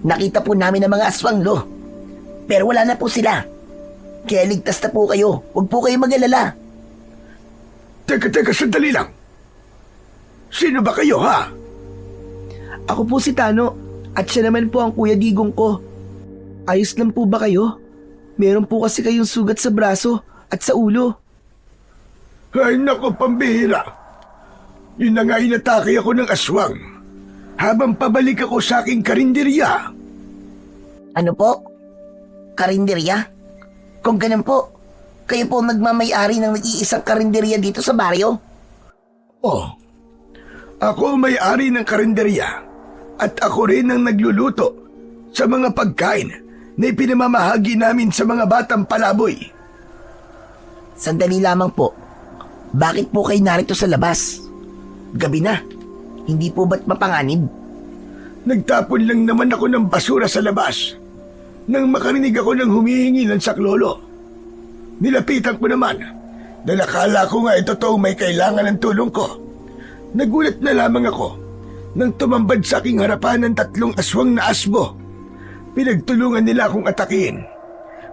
Nakita po namin ang mga aswang, Lo. Pero wala na po sila. Kaya ligtas na po kayo. Huwag po kayo mag-alala.
Teka, sandali lang. Sino ba kayo, ha?
Ako po si Tano at siya naman po ang Kuya Digong ko. Ayos lang po ba kayo? Meron po kasi kayong sugat sa braso at sa ulo.
Ay, nako, pambihira. Yun na nga inatake ako ng aswang habang pabalik ako sa aking karinderya.
Ano po? Karinderya? Kung ganun po, kayo po nagmamayari ng nag-iisang karinderya dito sa baryo?
Oh,
Ako ang may-ari ng karinderya at ako rin ang nagluluto sa mga pagkain na ipinamamahagi namin sa mga batang palaboy.
Sandali lamang po. Bakit po kayo narito sa labas? Gabi na. Hindi po ba't mapanganib?
Nagtapon lang naman ako ng basura sa labas nang makarinig ako ng humihingi ng saklolo. Nilapitan ko naman dahil akala ko nga totoong may kailangan ng tulong ko. Nagulat na lamang ako nang tumambad sa aking harapan ng 3 aswang na asbo. Pinagtulungan nila akong atakihin.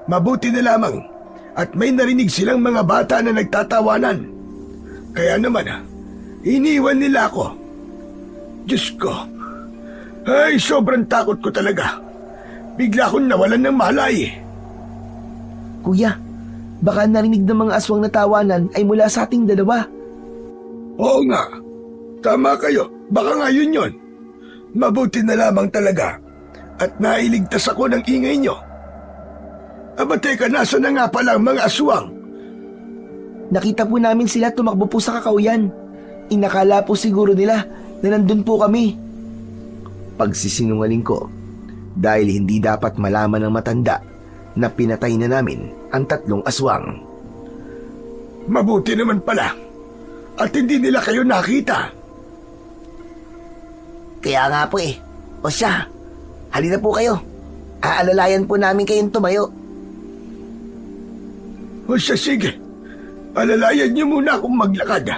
Mabuti na lamang at may narinig silang mga bata na nagtatawanan. Kaya naman, iniwan nila ako. Diyos ko, ay sobrang takot ko talaga. Bigla akong nawalan ng malay.
Kuya, baka narinig ng mga aswang na tawanan ay mula sa ating dalawa.
Oo nga, tama kayo. Baka nga yun. Mabuti na lamang talaga at nailigtas ako ng ingay nyo. Aba teka, nasa na nga pala ang mga aswang?
Nakita po namin sila tumakbo po sa kakauyan. Inakala po siguro nila na nandun po kami.
Pagsisinungaling ko dahil hindi dapat malaman ng matanda na pinatay na namin ang 3 aswang.
Mabuti naman pala at hindi nila kayo nakita.
Kaya nga po eh. O siya, halina po kayo. Aalalayan po namin kayong tumayo.
O siya, sige. Alalayan niyo muna akong maglakad.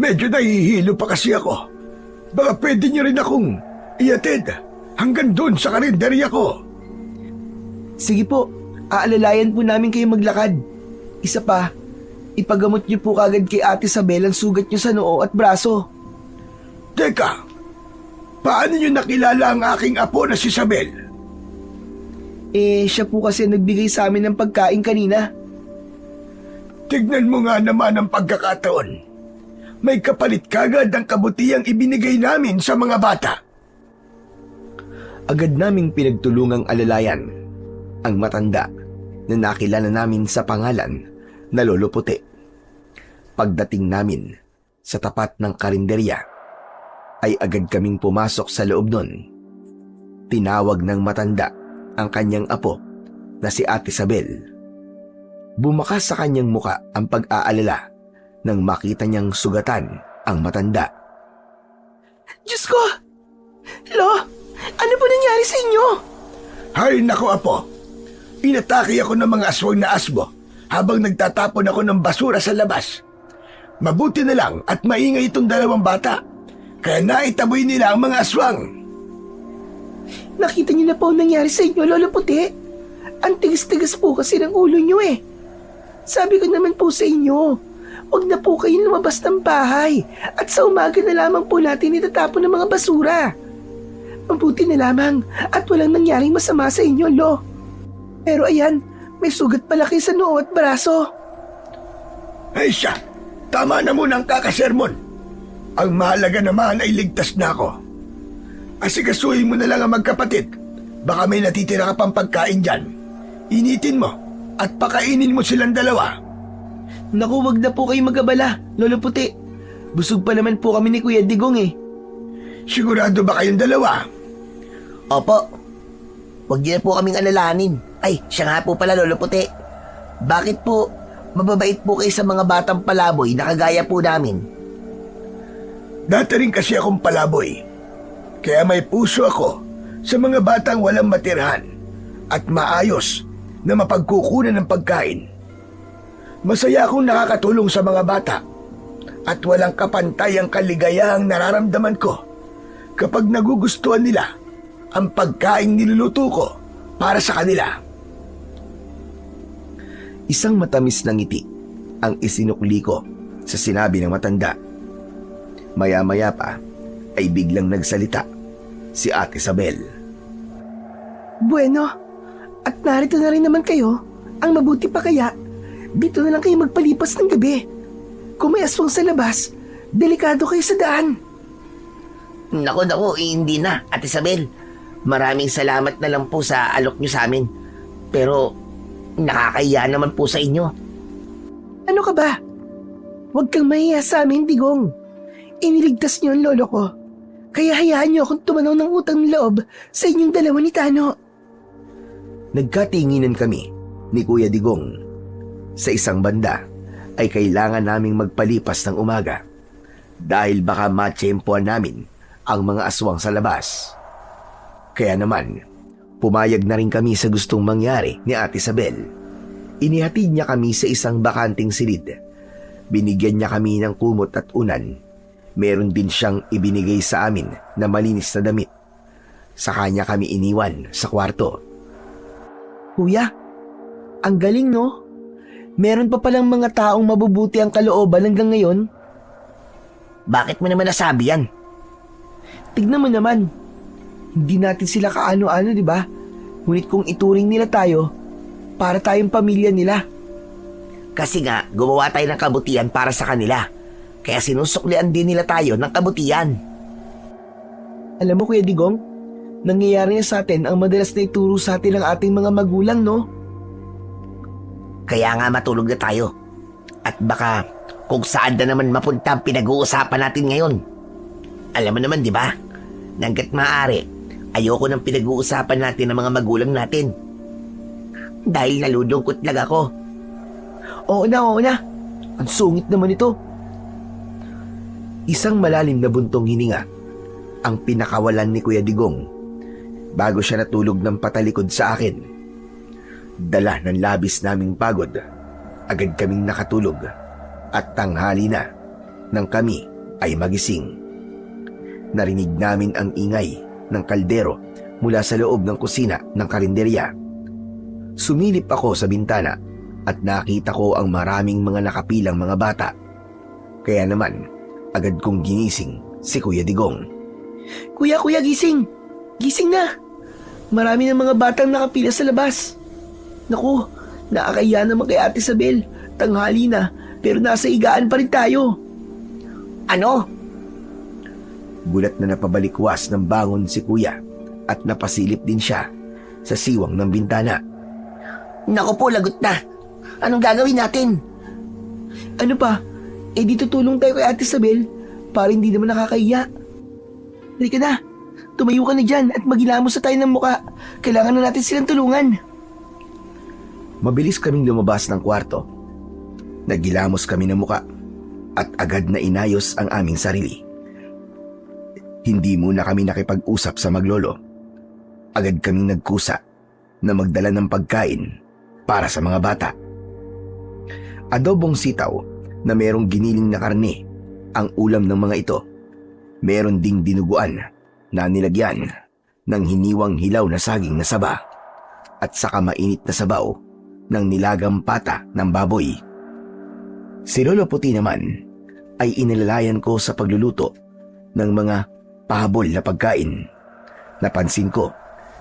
Medyo nahihilo pa kasi ako. Baka pwede niyo rin akong iatid hanggang doon sa karinderya ko.
Sige po, aalalayan po namin kayo maglakad. Isa pa, ipagamot niyo po kagad kay Ate Isabel ang sugat niyo sa noo at braso.
Teka, paano niyo nakilala ang aking apo na si Isabel?
Siya po kasi nagbigay sa amin ng pagkain kanina.
Tignan mo nga naman ang pagkakataon. May kapalit kagad ang kabutihang ibinigay namin sa mga bata.
Agad naming pinagtulungang alalayan ang matanda na nakilala namin sa pangalan na Lolo Puti. Pagdating namin sa tapat ng karinderya, ay agad kaming pumasok sa loob nun. Tinawag ng matanda ang kanyang apo na si Ate Isabel. Bumakas sa kanyang muka ang pag-aalala nang makita niyang sugatan ang matanda.
Diyos ko! Lo, ano po nangyari sa inyo?
Hay nako apo, inatake ako ng mga aswang na asbo habang nagtatapon ako ng basura sa labas. Mabuti na lang at maingay itong 2 bata, kaya naitaboy nila ang mga aswang.
Nakita niyo na po ang nangyari sa inyo, Lolo Puti. Ang tigas-tigas po kasi ng ulo niyo eh. Sabi ko naman po sa inyo, huwag na po kayo lumabas ng bahay at sa umaga na lamang po natin itatapon ng mga basura. Mabuti na lamang at walang nangyaring masama sa inyo, Lo. Pero ayan, may sugat pala kayo sa noo at braso.
Ay siya, tama na muna ang kakasermon. Ang mahalaga naman ay ligtas na ako. Asikasuhin mo na lang ang magkapatid. Baka may natitira ka pang pagkain dyan. Initin mo at pakainin mo silang 2.
Naku, wag na po kayo mag-abala, Lolo Puti. Busog pa naman po kami ni Kuya Digong eh.
Sigurado ba kayong 2?
Opo. Huwag niyo na po kaming alalahanin. Ay, siya nga po pala, Lolo Puti. Bakit po mababait po kayo sa mga batang palaboy na kagaya po namin?
Dati rin kasi akong palaboy. Kaya may puso ako sa mga batang walang matirhan at maayos na mapagkukunan ng pagkain. Masaya akong nakakatulong sa mga bata at walang kapantay ang kaligayahang nararamdaman ko kapag nagugustuhan nila ang pagkain niluluto ko para sa kanila.
Isang matamis na ngiti ang isinukli ko sa sinabi ng matanda. Maya-maya pa ay biglang nagsalita si Ate Isabel.
Bueno, at narito na rin naman kayo. Ang mabuti pa kaya, dito na lang kayo magpalipas ng gabi. Kung may aswang sa labas, delikado kayo sa daan.
Naku, hindi na, Ate Isabel. Maraming salamat na lang po sa alok niyo sa amin. Pero nakakahiya naman po sa inyo.
Ano ka ba? Huwag kang mahiya sa amin, Digong. Iniligtas niyo ang lolo ko. Kaya hayaan niyo akong tumanaw ng utang loob sa inyong dalawa ni Tano.
Nagkatinginan kami ni Kuya Digong. Sa isang banda ay kailangan naming magpalipas ng umaga dahil baka matsyempoan namin ang mga aswang sa labas. Kaya naman, pumayag na rin kami sa gustong mangyari ni Ate Isabel. Inihatid niya kami sa isang bakanting silid. Binigyan niya kami ng kumot at unan. Meron din siyang ibinigay sa amin na malinis na damit. Sa kanya kami iniwan sa kwarto.
Kuya, ang galing no? Meron pa palang mga taong mabubuti ang kalooban hanggang ngayon.
Bakit mo naman nasabi yan?
Tignan mo naman. Hindi natin sila kaano-ano, di ba? Ngunit kung ituring nila tayo, para tayong pamilya nila.
Kasi nga, gumawa tayo ng kabutihan para sa kanila. Kaya sinusuklian din nila tayo ng kabutihan.
Alam mo Kuya Digong, nangyayari na sa atin ang madalas na ituro sa atin ng ating mga magulang, no?
Kaya nga matulog na tayo. At baka kung saan na naman mapunta ang pinag-uusapan natin ngayon. Alam mo naman, di ba? Hanggat maaari, ayoko ng pinag-uusapan natin ng mga magulang natin. Dahil nalulungkot lang ako.
Oo na. Ang sungit naman ito.
Isang malalim na buntong hininga ang pinakawalan ni Kuya Digong bago siya natulog ng patalikod sa akin. Dala ng labis naming pagod, agad kaming nakatulog at tanghali na nang kami ay magising. Narinig namin ang ingay ng kaldero mula sa loob ng kusina ng karinderya. Sumilip ako sa bintana at nakita ko ang maraming mga nakapilang mga bata. Kaya naman, agad kong ginising si Kuya Digong.
Kuya, gising! Gising na! Marami ng mga batang nakapila sa labas. Naku, nakakaya naman kay Ate Isabel. Tanghali na, pero nasa higaan pa rin tayo.
Ano?
Gulat na napabalikwas ng bangon si Kuya at napasilip din siya sa siwang ng bintana.
Naku po, lagot na. Anong gagawin natin?
Ano pa? Di tutulong tayo kay Ate Isabel para hindi naman nakakahiya. Halika na, tumayo ka na dyan at maghilamos na tayo ng muka. Kailangan na natin silang tulungan.
Mabilis kaming lumabas ng kwarto. Naghilamos kami ng muka at agad na inayos ang aming sarili. Hindi muna kami nakipag-usap sa maglolo. Agad kaming nagkusa na magdala ng pagkain para sa mga bata. Adobong sitaw na merong giniling na karne ang ulam ng mga ito. Meron ding dinuguan na nilagyan ng hiniwang hilaw na saging na saba at saka mainit na sabaw ng nilagang pata ng baboy. Si Lolo Puti naman ay inilalayan ko sa pagluluto ng mga pahabol na pagkain. Napansin ko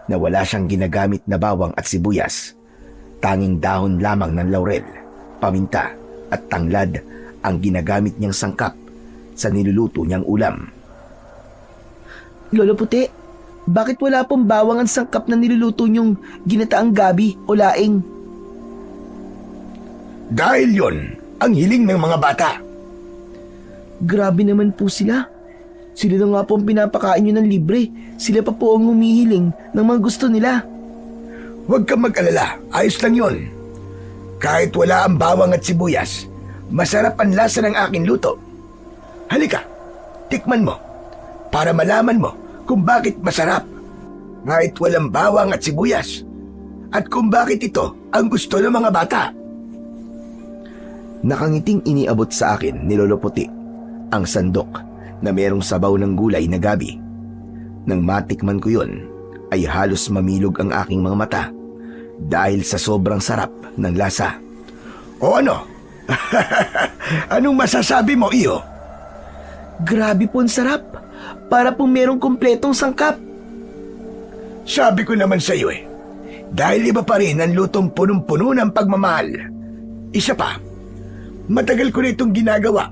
na wala siyang ginagamit na bawang at sibuyas. Tanging dahon lamang ng laurel, paminta at tanglad ang ginagamit niyang sangkap sa niluluto niyang ulam.
Lolo Puti, bakit wala pong bawang ang sangkap na niluluto niyong ginataang gabi o laing?
Dahil yon ang hiling ng mga bata.
Grabe naman po sila. Sila na nga po ang pinapakain niyo ng libre. Sila pa po ang humihiling ng mga gusto nila.
Huwag kang mag-alala, ayos lang yon. Kahit wala ang bawang at sibuyas, masarap ang lasa ng aking luto. Halika, tikman mo para malaman mo kung bakit masarap. Kahit walang bawang at sibuyas. At kung bakit ito ang gusto ng mga bata.
Nakangiting iniabot sa akin ni Lolo Puti ang sandok na merong sabaw ng gulay na gabi. Nang matikman ko yon, ay halos mamilog ang aking mga mata dahil sa sobrang sarap ng lasa.
O ano? Anong masasabi mo, iyo?
Grabe po ang sarap. Para pong merong kumpletong sangkap.
Sabi ko naman sa iyo dahil iba pa rin ang lutong punong-puno ng pagmamahal. Isa pa, matagal ko na itong ginagawa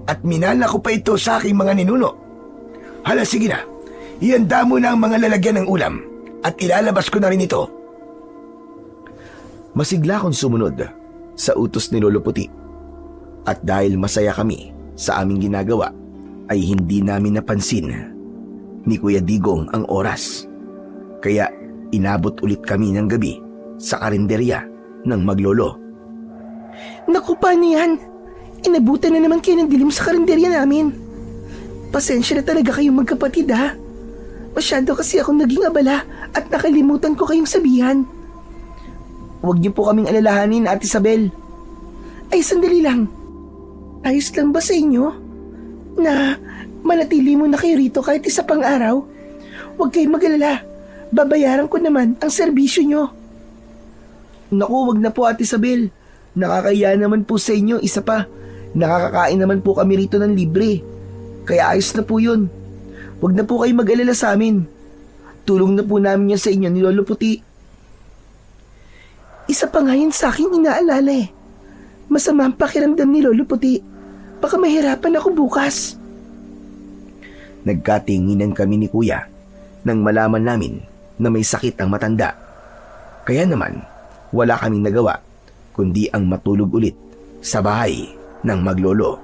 at minana ko pa ito sa aking mga ninuno. Hala, sige na, ihanda mo na ang mga lalagyan ng ulam at ilalabas ko na rin ito.
Masigla akong sumunod sa utos ni Lolo Puti. At dahil masaya kami sa aming ginagawa, ay hindi namin napansin ni Kuya Digong ang oras. Kaya inabot ulit kami ng gabi sa karinderya ng maglolo.
Naku, paano yan? Inabutan na naman kayo ng dilim sa karinderya namin. Pasensya na talaga kayong magkapatid, ha? Masyado kasi akong naging abala at nakalimutan ko kayong sabihan. Huwag niyo po kaming alalahanin, Ate Isabel. Ay, sandali lang. Ayos lang ba sa inyo na manatili mo na kayo rito kahit isa pang araw? Huwag kayong mag-alala. Babayaran ko naman ang serbisyo nyo. Naku, wag na po, Ate Isabel. Nakakaya naman po sa inyo, isa pa. Nakakakain naman po kami rito ng libre. Kaya ayos na po yun. Huwag na po kayo mag-alala sa amin. Tulong na po namin yan sa inyo ni Lolo Puti. Isa pa nga yun sa akin inaalala eh. Masama ang pakiramdam ni Lolo Puti. Baka mahirapan ako bukas.
Nagkatinginan kami ni Kuya nang malaman namin na may sakit ang matanda. Kaya naman, wala kaming nagawa kundi ang matulog ulit sa bahay ng maglolo.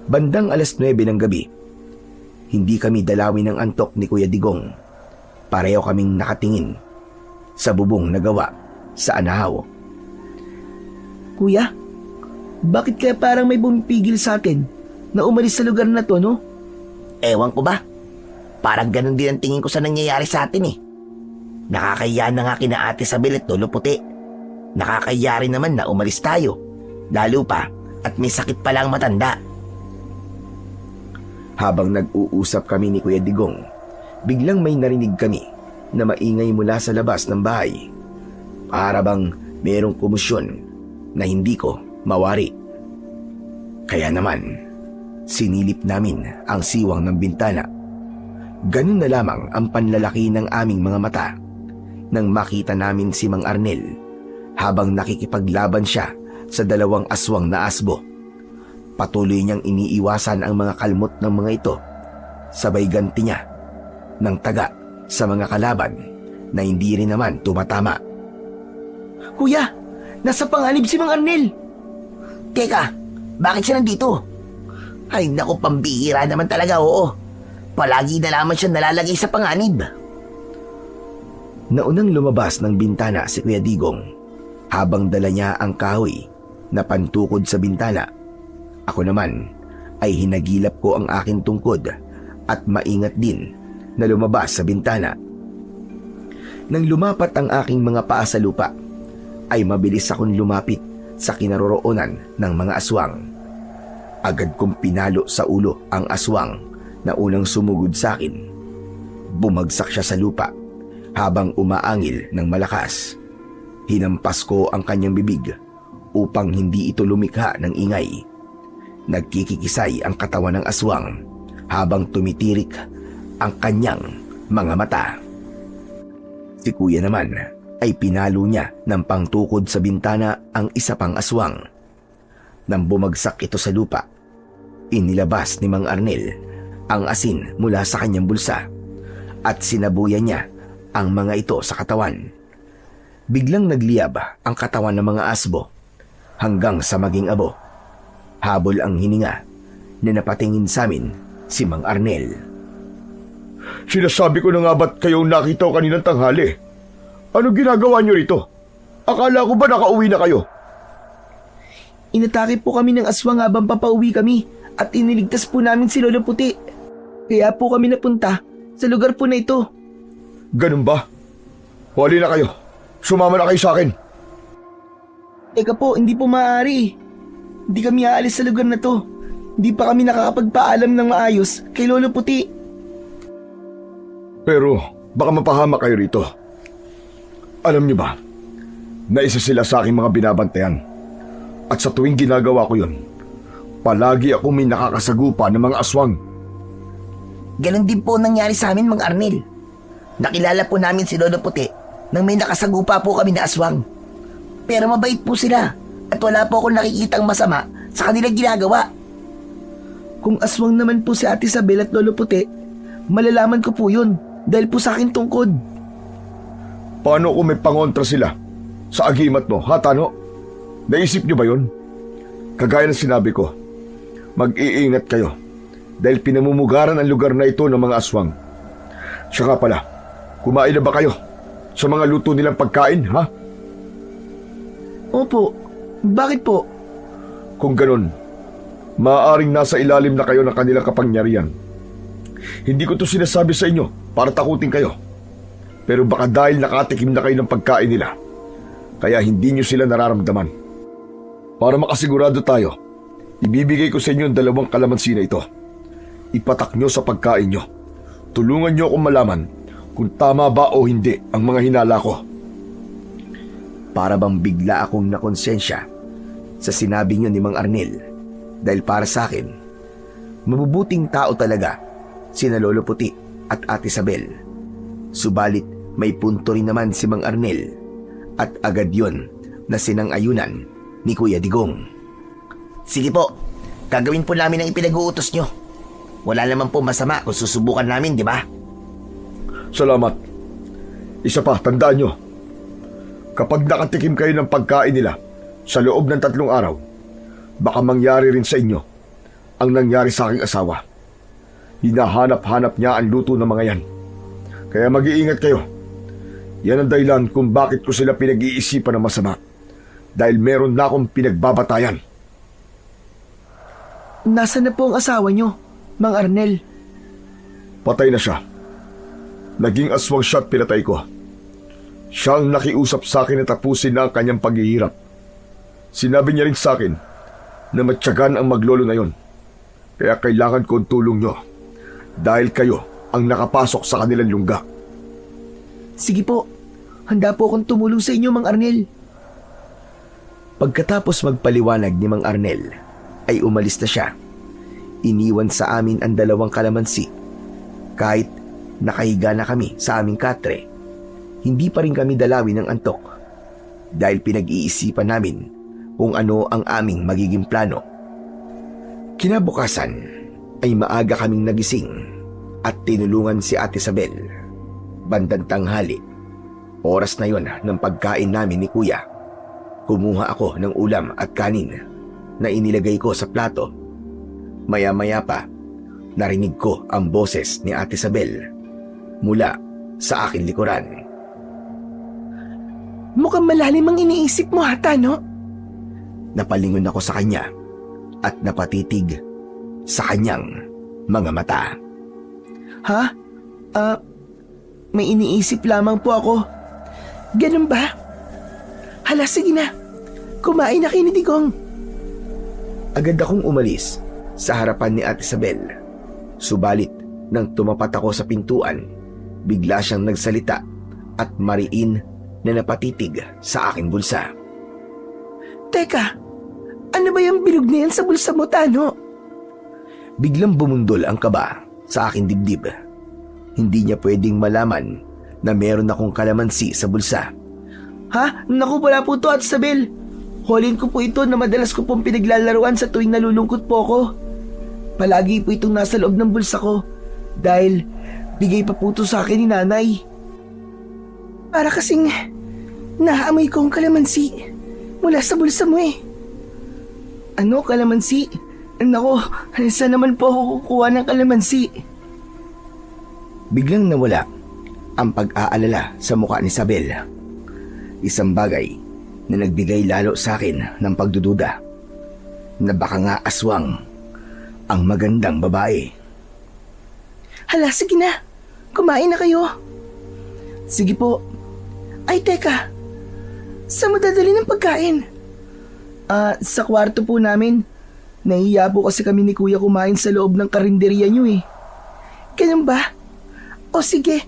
Bandang 9:00 ng gabi, hindi kami dalawin ng antok ni Kuya Digong. Pareho kaming nakatingin sa bubong na gawa sa anahaw.
Kuya, bakit kaya parang may bumipigil sa atin na umalis sa lugar na to, no?
Ewan ko ba? Parang ganun din ang tingin ko sa nangyayari sa atin eh. Nakakahiya na nga kina Ate Isabel at Lolo Puti. Nakakahiya rin naman na umalis tayo. Lalo pa at may sakit pala ang matanda.
Habang nag-uusap kami ni Kuya Digong, biglang may narinig kami na maingay mula sa labas ng bahay. Para bang merong komosyon na hindi ko mawari. Kaya naman, sinilip namin ang siwang ng bintana. Ganun na lamang ang panlalaki ng aming mga mata nang makita namin si Mang Arnel habang nakikipaglaban siya sa 2 aswang na asbo. Patuloy niyang iniiwasan ang mga kalmot ng mga ito. Sabay ganti niya ng taga sa mga kalaban na hindi rin naman tumatama.
Kuya, nasa panganib si Mang Arnel.
Teka, bakit siya nandito? Ay naku, pambihira naman talaga, oo. Palagi na lamang siya nalalagay sa panganib.
Naunang lumabas ng bintana si Kuya Digong habang dala niya ang kahoy na pantukod sa bintana. Ako naman ay hinagilap ko ang aking tungkod at maingat din na lumabas sa bintana. Nang lumapat ang aking mga paa sa lupa, ay mabilis akong lumapit sa kinaroroonan ng mga aswang. Agad kong pinalo sa ulo ang aswang na unang sumugod sa akin. Bumagsak siya sa lupa habang umaangil ng malakas. Hinampas ko ang kanyang bibig upang hindi ito lumikha ng ingay. Nagkikikisay ang katawan ng aswang habang tumitirik ang kanyang mga mata. Si Kuya naman ay pinalo niya ng pangtukod sa bintana ang isa pang aswang. Nang bumagsak ito sa lupa, inilabas ni Mang Arnel ang asin mula sa kanyang bulsa at sinabuyan niya ang mga ito sa katawan. Biglang nagliyab ang katawan ng mga asbo hanggang sa maging abo. Habol ang hininga na napatingin sa amin si Mang Arnel.
Sinasabi ko na nga ba't kayong nakita ko kaninang tanghali? Ano ginagawa niyo rito? Akala ko ba nakauwi na kayo?
Inatake po kami ng aswang habang papauwi kami at iniligtas po namin si Lolo Puti. Kaya po kami napunta sa lugar po na ito.
Ganun ba? Wali na kayo. Sumama na kayo sa akin.
Teka po, hindi po maaari. Hindi kami aalis sa lugar na to. Hindi pa kami nakakapagpaalam ng maayos kay Lolo Puti.
Pero baka mapahamak kayo rito. Alam niyo ba, na isa sila sa aking mga binabantayan. At sa tuwing ginagawa ko yun, palagi ako may nakakasagupa ng mga aswang.
Ganon din po nangyari sa amin, Mang Arnel. Nakilala po namin si Lolo Puti nang may nakasagupa po kami na aswang. Pero mabait po sila at wala po akong nakikitang masama sa kanilang ginagawa.
Kung aswang naman po si Ate Isabel at Lolo Puti, malalaman ko po yun dahil po sa akin tungkod.
Paano kung may pangontra sila sa agimat mo, ha Tano? Naisip niyo ba yun? Kagaya ng sinabi ko, mag-iingat kayo dahil pinamumugaran ang lugar na ito ng mga aswang. Siya nga pala, kumain na ba kayo sa mga luto nilang pagkain, ha?
Opo, bakit po?
Kung ganun, maaaring nasa ilalim na kayo ng kanilang kapangyarihan. Hindi ko to sinasabi sa inyo para takutin kayo. Pero baka dahil nakatikim na kayo ng pagkain nila, kaya hindi nyo sila nararamdaman. Para makasigurado tayo, ibibigay ko sa inyo ang 2 kalamansi na ito. Ipatak nyo sa pagkain nyo. Tulungan nyo akong malaman kung tama ba o hindi ang mga hinala ko.
Para bang bigla akong nakonsensya sa sinabi niyo ni Mang Arnel, dahil para sa akin, mabubuting tao talaga sina Lolo Puti at Ate Isabel. Subalit may punto rin naman si Mang Arnel at agad yon na sinang-ayunan ni Kuya Digong.
Sige po, gagawin po namin ang ipinag-uutos nyo. Wala naman po masama kung susubukan namin, di ba?
Salamat. Isa pa, tandaan nyo. Kapag nakatikim kayo ng pagkain nila sa loob ng 3 araw, baka mangyari rin sa inyo ang nangyari sa aking asawa. Hinahanap-hanap niya ang luto ng mga yan. Kaya mag-iingat kayo. Yan ang dahilan kung bakit ko sila pinag-iisipan ng masama. Dahil meron na akong pinagbabatayan.
Nasaan na po ang asawa nyo, Mang Arnel?
Patay na siya. Naging aswang siya at pinatay ko. Siya ang nakiusap sa akin na tapusin na ang kanyang paghihirap. Sinabi niya rin sa akin na matyagan ang maglolo na yon. Kaya kailangan ko ang tulong nyo. Dahil kayo ang nakapasok sa kanilang lungga.
Sige po, handa po akong tumulong sa inyo, Mang Arnel.
Pagkatapos magpaliwanag ni Mang Arnel, ay umalis na siya. Iniwan sa amin ang 2 kalamansi. Kahit nakahiga na kami sa aming katre, hindi pa rin kami dalawin ng antok dahil pinag-iisipan namin kung ano ang aming magiging plano. Kinabukasan ay maaga kaming nagising at tinulungan si Ate Isabel. Bandang tanghali, oras na yon ng pagkain namin ni Kuya. Kumuha ako ng ulam at kanin na inilagay ko sa plato. Maya-maya pa, narinig ko ang boses ni Ate Isabel mula sa aking likuran.
Mukhang malalim ang iniisip mo hata, no?
Napalingon ako sa kanya at napatitig sa kanyang mga mata.
Ha? May iniisip lamang po ako. Ganun ba? Hala, sige na. Kumain na kayo ni Digong.
Agad akong umalis sa harapan ni Ate Isabel. Subalit, nang tumapat ako sa pintuan, bigla siyang nagsalita at mariin na napatitig sa aking bulsa.
Teka, ano ba yung bilog na yan sa bulsa mo, Tano?
Biglang bumundol ang kaba sa aking dibdib. Hindi niya pwedeng malaman na meron akong kalamansi sa bulsa.
Ha? Naku, wala po to, Ate Isabel. Holin ko po ito na madalas ko pong pinaglalaruan sa tuwing nalulungkot po ako. Palagi po itong nasa loob ng bulsa ko dahil bigay pa po ito sa akin ni Nanay. Para kasing naamoy ko ang kalamansi mula sa bulsa mo eh. Ano, kalamansi? Nako, saan naman po ako kukuha ng kalamansi?
Biglang nawala ang pag-aalala sa mukha ni Isabel. Isang bagay na nagbigay lalo sa akin ng pagdududa na baka nga aswang ang magandang babae.
Hala, sige na. Kumain na kayo. Sige po. Ay, teka. Saan mo dadali ng pagkain? Sa kwarto po namin. Nahiya po kasi kami ni Kuya kumain sa loob ng karinderya niyo eh. Ganun ba? O sige,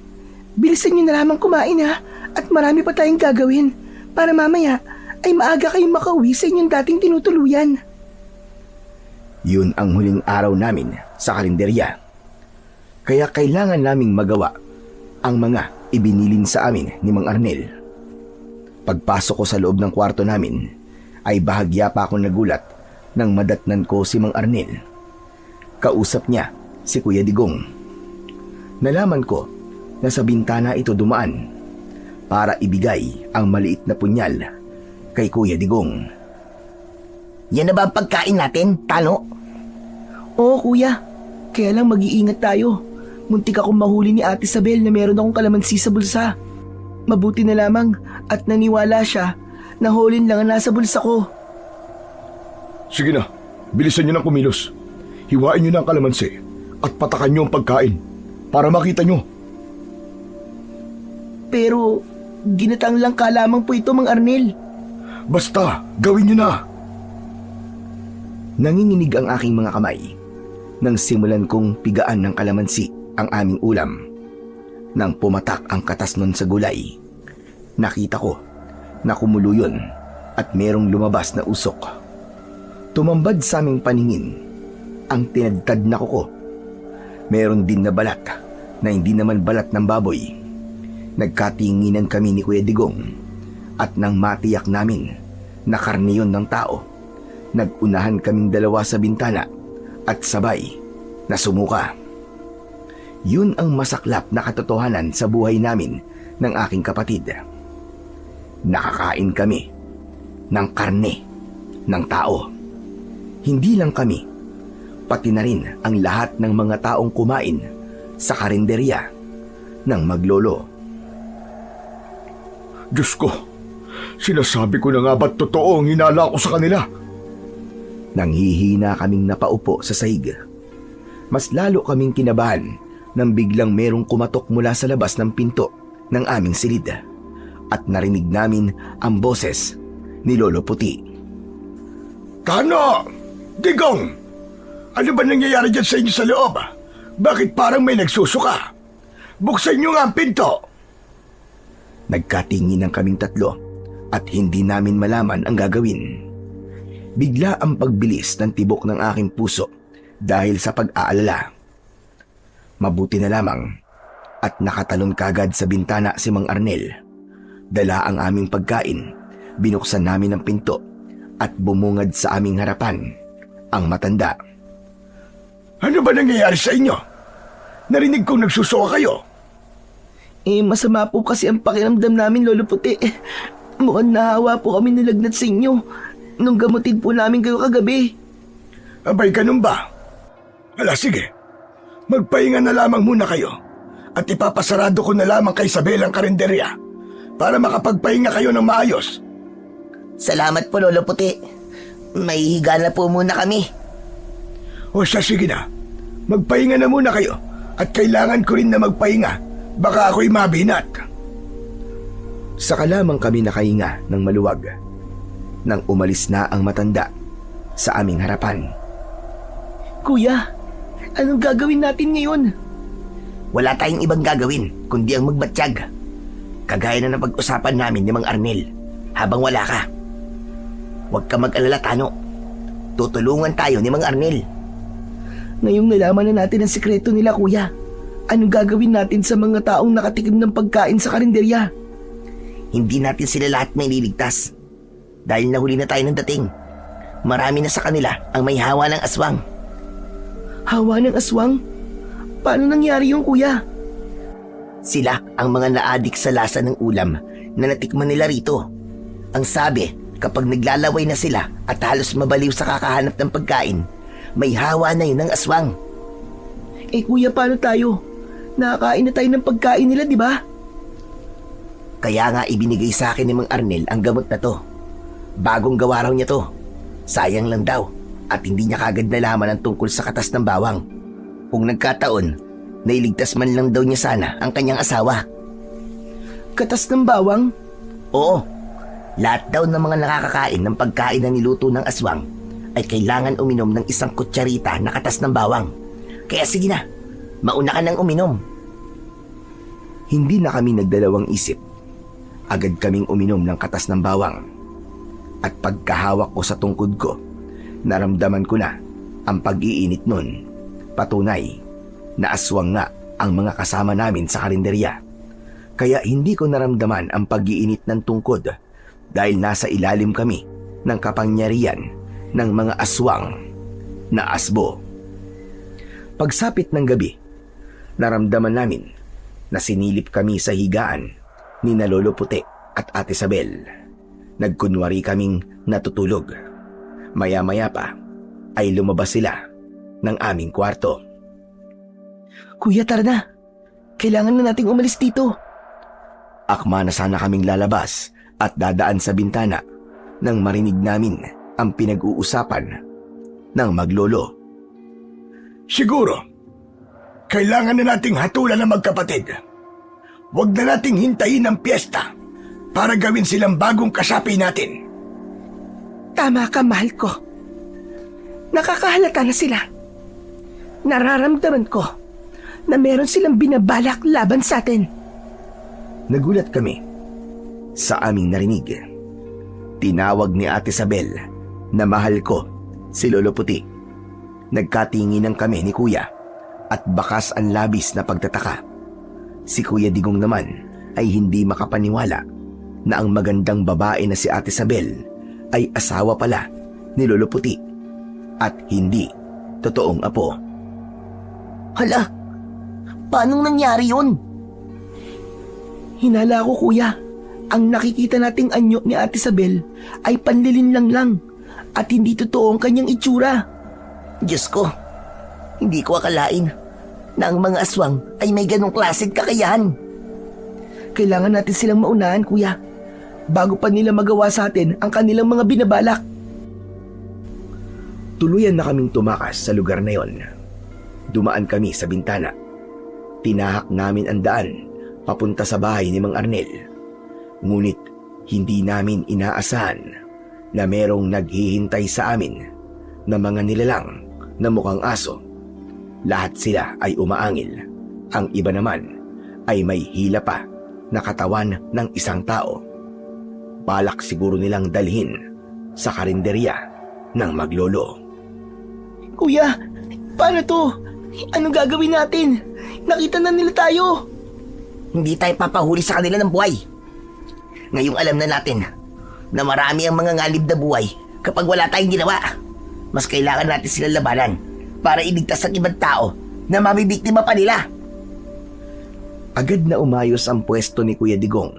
bilisan niyo na lamang kumain ha. At marami pa tayong gagawin para mamaya ay maaga kayong makauwi sa inyong dating tinutuluyan.
Yun ang huling araw namin sa karinderya. Kaya kailangan naming magawa ang mga ibinilin sa amin ni Mang Arnel. Pagpasok ko sa loob ng kwarto namin, ay bahagya pa akong nagulat nang madatnan ko si Mang Arnel. Kausap niya si Kuya Digong. Nalaman ko na sa bintana ito dumaan para ibigay ang maliit na punyal kay Kuya Digong.
Yan na ba ang pagkain natin, Tano?
Oo, Kuya. Kaya lang mag-iingat tayo. Muntik akong mahuli ni Ate Isabel na meron akong kalamansi sa bulsa. Mabuti na lamang at naniwala siya na holin lang ang nasa bulsa ko.
Sige na, bilisan niyo ng kumilos. Hiwain niyo na ang kalamansi at patakan niyo ang pagkain para makita niyo.
Pero ginatang lang ka lamang po ito, Mang Arnel.
Basta, gawin niyo na.
Nanginginig ang aking mga kamay nang simulan kong pigaan ng kalamansi ang aming ulam. Nang pumatak ang katas nun sa gulay, nakita ko na kumulo yun at merong lumabas na usok. Tumambad sa aming paningin ang tinadtad na kuko. Meron din na balat na hindi naman balat ng baboy. Nagkatinginan kami ni Kuya Digong at nang matiyak namin na karne yun ng tao, nagunahan kaming dalawa sa bintana at sabay na sumuka. Yun ang masaklap na katotohanan sa buhay namin ng aking kapatid. Nakakain kami ng karne ng tao. Hindi lang kami, pati na rin ang lahat ng mga taong kumain sa karinderya ng Maglolo.
Diyos ko, sinasabi ko na nga ba't totoo ang hinala ko sa kanila?
Nanghihina kaming napaupo sa sahig. Mas lalo kaming kinabahan nang biglang merong kumatok mula sa labas ng pinto ng aming silid at narinig namin ang boses ni Lolo Puti.
Tano! Digong! Ano ba nangyayari dyan sa inyo sa loob? Bakit parang may nagsusuka? Buksan niyo nga ang pinto!
Nagkatinginan kaming tatlo at hindi namin malaman ang gagawin. Bigla ang pagbilis ng tibok ng aking puso dahil sa pag-aalala. Mabuti na lamang at nakatalon kagad sa bintana si Mang Arnel. Dala ang aming pagkain, binuksan namin ang pinto at bumungad sa aming harapan ang matanda.
Ano ba nangyayari sa inyo? Narinig kong nagsusuka kayo.
Masama po kasi ang pakiramdam namin, Lolo Puti. Mukhang nahawa po kami nilagnat sa inyo nung gamutin po namin kayo kagabi.
Abay, ganun ba? Ala, sige. Magpahinga na lamang muna kayo at ipapasarado ko na lamang kay Isabel ang karinderya para makapagpahinga kayo ng maayos.
Salamat po, Lolo Puti. May higa na po muna kami.
O siya, sige na. Magpahinga na muna kayo at kailangan ko rin na magpahinga. Baka ako'y mabinat.
Saka lamang kami nakahinga ng maluwag nang umalis na ang matanda sa aming harapan.
Kuya, anong gagawin natin ngayon?
Wala tayong ibang gagawin kundi ang magbatsyag. Kagaya na napag-usapan namin ni Mang Arnel habang wala ka. Huwag ka mag-alala, Tano. Tutulungan tayo ni Mang Arnel.
Ngayong nalaman na natin ang sikreto nila, Kuya, anong gagawin natin sa mga taong nakatikim ng pagkain sa karinderya?
Hindi natin sila lahat may liligtas. Dahil nahuli na tayo ng dating. Marami na sa kanila ang may hawa ng aswang.
Hawa ng aswang? Paano nangyari yung Kuya?
Sila ang mga naadik sa lasa ng ulam na natikman nila rito. Ang sabi, kapag naglalaway na sila at halos mabaliw sa kakahanap ng pagkain, may hawa na yun ng aswang.
Kuya, paano tayo? Nakakain na tayo ng pagkain nila, di ba?
Kaya nga ibinigay sa akin ni Mang Arnel ang gamot na to. Bagong gawa raw niya to. Sayang lang daw at hindi niya kagad nalaman ang tungkol sa katas ng bawang. Kung nagkataon, nailigtas man lang daw niya sana ang kanyang asawa.
Katas ng bawang?
Oo. Lahat daw ng mga nakakakain ng pagkain na niluto ng aswang ay kailangan uminom ng isang kutsarita na katas ng bawang. Kaya sige na, mauna ka nang uminom.
Hindi na kami nagdalawang isip. Agad kaming uminom ng katas ng bawang. At pagkahawak ko sa tungkod ko, naramdaman ko na ang pag-iinit nun. Patunay na aswang nga ang mga kasama namin sa karinderya. Kaya hindi ko naramdaman ang pag-iinit ng tungkod dahil nasa ilalim kami ng kapangyarihan ng mga aswang na asbo. Pagsapit ng gabi, naramdaman namin na sinilip kami sa higaan ni na Lolo Puti at Ate Isabel. Nagkunwari kaming natutulog. Maya-maya pa ay lumabas sila ng aming kwarto.
Kuya, tara na. Kailangan na nating umalis dito.
Akma na sana kaming lalabas at dadaan sa bintana nang marinig namin ang pinag-uusapan ng maglolo.
Siguro, kailangan na nating hatulan ng magkapatid. Huwag na nating hintayin ang piyesta para gawin silang bagong kasapi natin.
Tama ka, mahal ko. Nakakahalata na sila. Nararamdaman ko na meron silang binabalak laban sa atin.
Nagulat kami sa aming narinig. Tinawag ni Ate Isabel na mahal ko si Lolo Puti. Nagkatinginan kami ni Kuya at bakas ang labis na pagtataka. Si Kuya Digong naman ay hindi makapaniwala na ang magandang babae na si Ate Isabel ay asawa pala ni Lolo Puti at hindi totoong apo.
Hala, paanong nangyari yun?
Hinala ko, Kuya. Ang nakikita nating anyo ni Ate Isabel ay panlilinlang lang at hindi totoo ang kanyang itsura.
Diyos ko, hindi ko akalain na ang mga aswang ay may ganong klaseng kakayahan.
Kailangan natin silang maunahan, Kuya, bago pa nila magawa sa atin ang kanilang mga binabalak.
Tuluyan na kaming tumakas sa lugar na yon. Dumaan kami sa bintana. Tinahak namin ang daan papunta sa bahay ni Mang Arnel. Ngunit hindi namin inaasahan na merong naghihintay sa amin na mga nilalang na mukhang aso. Lahat sila ay umaangil. Ang iba naman ay may hila pa na katawan ng isang tao. Balak siguro nilang dalhin sa karinderya ng maglolo.
Kuya, paano to? Anong gagawin natin? Nakita na nila tayo.
Hindi tayo papahuli sa kanila ng buhay. Ngayong alam na natin na marami ang mga ngalib na buhay kapag wala tayong ginawa. Mas kailangan natin silang labanan para iligtas ang ibang tao na mabibiktima pa nila.
Agad na umayos ang pwesto ni Kuya Digong.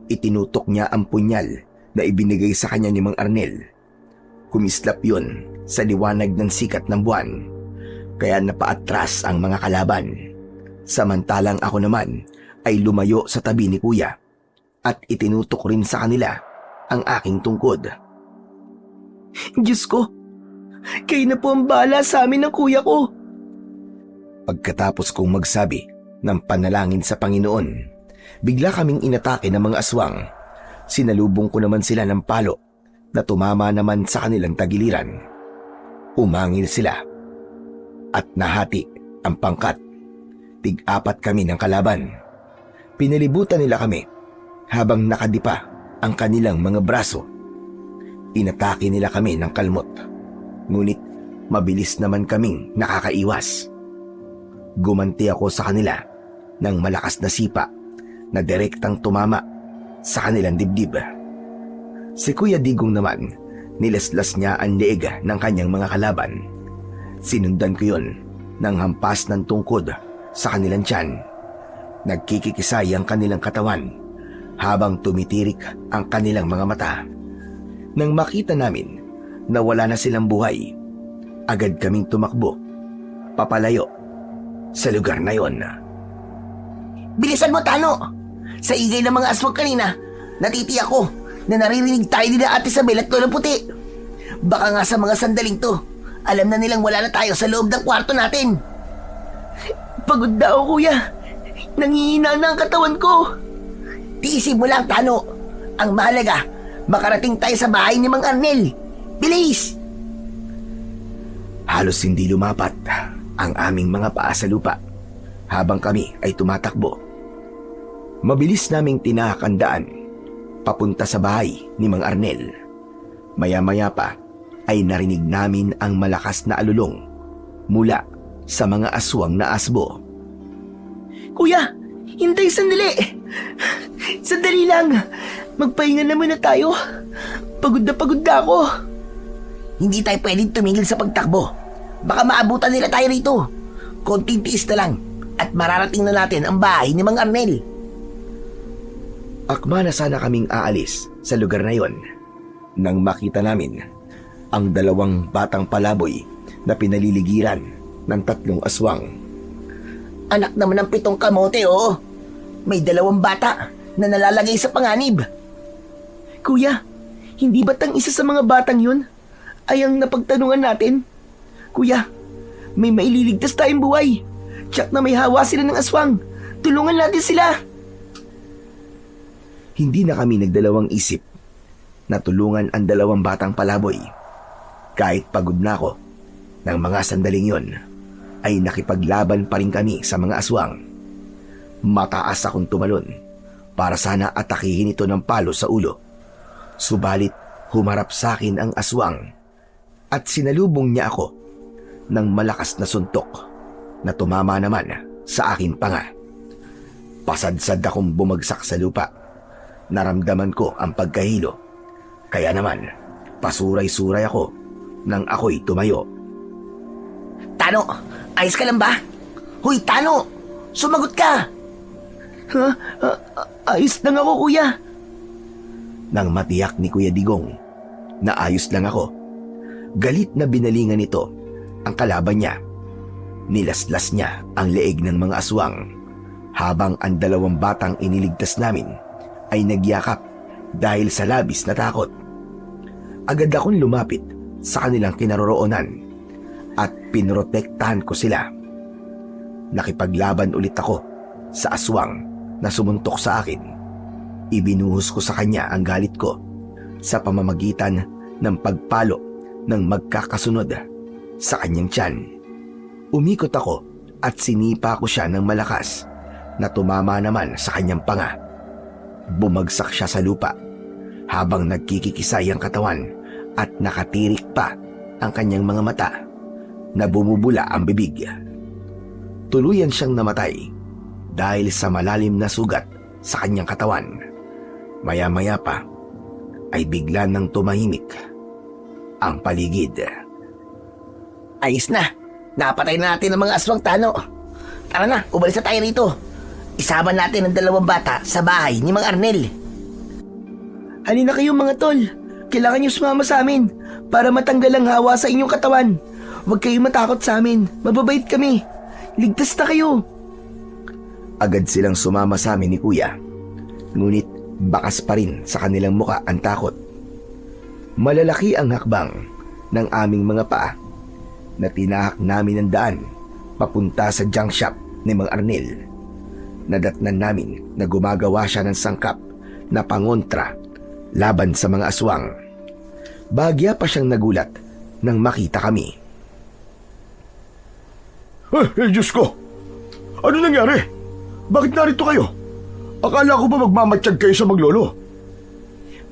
Itinutok niya ang punyal na ibinigay sa kanya ni Mang Arnel. Kumislap yun sa liwanag ng sikat ng buwan, kaya napaatras ang mga kalaban. Samantalang ako naman ay lumayo sa tabi ni Kuya at itinutok rin sa kanila ang aking tungkod.
Diyos ko, kayo na po ang bahala sa amin ng kuya ko.
Pagkatapos kong magsabi ng panalangin sa Panginoon, bigla kaming inatake ng mga aswang. Sinalubong ko naman sila ng palo na tumama naman sa kanilang tagiliran. Umangil sila at nahati ang pangkat. Tig-apat kami ng kalaban. Pinalibutan nila kami habang nakadipa ang kanilang mga braso. Inatake nila kami ng kalmot. Ngunit mabilis naman kaming nakakaiwas. Gumanti ako sa kanila ng malakas na sipa na direktang tumama sa kanilang dibdib. Si Kuya Digong naman, nilaslas niya ang leeg ng kanyang mga kalaban. Sinundan ko yun ng hampas ng tungkod sa kanilang tiyan. Nagkikikisay ang kanilang katawan habang tumitirik ang kanilang mga mata. Nang makita namin na wala na silang buhay, agad kaming tumakbo, papalayo sa lugar na yon.
Bilisan mo, Tano! Sa igay ng mga aswang kanina, natitiyak ko na naririnig tayo nila Ate Isabel at Lolo Puti. Baka nga sa mga sandaling to, alam na nilang wala na tayo sa loob ng kwarto natin.
Pagod na ako, Kuya. Nangihina na ang katawan ko.
Tiisin mo lang, Tano. Ang mahalaga, makarating tayo sa bahay ni Mang Arnel. Bilis!
Halos hindi lumapat ang aming mga paa sa lupa habang kami ay tumatakbo. Mabilis naming tinahak ang daan papunta sa bahay ni Mang Arnel. Maya-maya pa ay narinig namin ang malakas na alulong mula sa mga aswang na asbo.
Kuya, hintay sandali. Sandali lang. Magpahinga naman na tayo. Pagod na ako.
Hindi tayo pwedeng tumigil sa pagtakbo. Baka maabutan nila tayo rito. Konting tiis na lang at mararating na natin ang bahay ni Mang Arnel.
Akma na sana kaming aalis sa lugar na yon nang makita namin ang dalawang batang palaboy na pinaliligiran ng tatlong aswang.
Anak naman ng 7 kamote, oh. May 2 bata na nalalagay sa panganib.
Kuya, hindi ba't ang isa sa mga batang yun ay ang napagtanungan natin? Kuya, may maililigtas tayong buhay. Tsak na may hawa sila ng aswang. Tulungan natin sila.
Hindi na kami nagdalawang isip na tulungan ang 2 batang palaboy. Kahit pagod na ako, ng mga sandaling yon ay nakipaglaban pa rin kami sa mga aswang. Mataas akong tumalon para sana atakihin ito ng palo sa ulo. Subalit humarap sa akin ang aswang at sinalubong niya ako ng malakas na suntok na tumama naman sa aking panga. Pasadsad akong bumagsak sa lupa. Naramdaman ko ang pagkahilo. Kaya naman, pasuray-suray ako nang ako'y tumayo.
Tano, ayos ka lang ba? Huy, Tano! Sumagot ka!
Ha? Ayos lang ako, kuya.
Nang matiyak ni Kuya Digong na ayos lang ako, galit na binalingan nito ang kalaban niya. Nilaslas niya ang leeg ng mga aswang habang ang 2 batang iniligtas namin ay nagyakap dahil sa labis na takot. Agad akong lumapit sa kanilang kinaroroonan at pinrotektahan ko sila. Nakipaglaban ulit ako sa aswang na sumuntok sa akin. Ibinuhos ko sa kanya ang galit ko sa pamamagitan ng pagpalo ng magkakasunod sa kanyang tiyan. Umikot ako at sinipa ko siya ng malakas na tumama naman sa kanyang panga. Bumagsak siya sa lupa habang nagkikikisay ang katawan at nakatirik pa ang kanyang mga mata na bumubula ang bibig. Tuluyan siyang namatay dahil sa malalim na sugat sa kanyang katawan. Maya-maya pa ay bigla nang tumahimik ang paligid.
Ayos na. Napatay na natin ang mga aswang, Tano. Tara na, umalis na tayo rito. Isama natin ang 2 bata sa bahay ni Mang Arnel.
Halina kayo mga tol. Kailangan niyo sumama sa amin para matanggal ang hawa sa inyong katawan. Huwag kayong matakot sa amin. Mababait kami. Ligtas na kayo.
Agad silang sumama sa amin ni Kuya. Ngunit bakas pa rin sa kanilang muka ang takot. Malalaki ang hakbang ng aming mga paa na tinahak namin ang daan papunta sa junk shop ni Mang Arnel. Nadatnan namin na gumagawa siya ng sangkap na pangontra laban sa mga aswang. Bahagya pa siyang nagulat nang makita kami.
Diyos ko! Ano nangyari? Bakit narito kayo? Akala ko ba magmamatsyag kayo sa maglolo?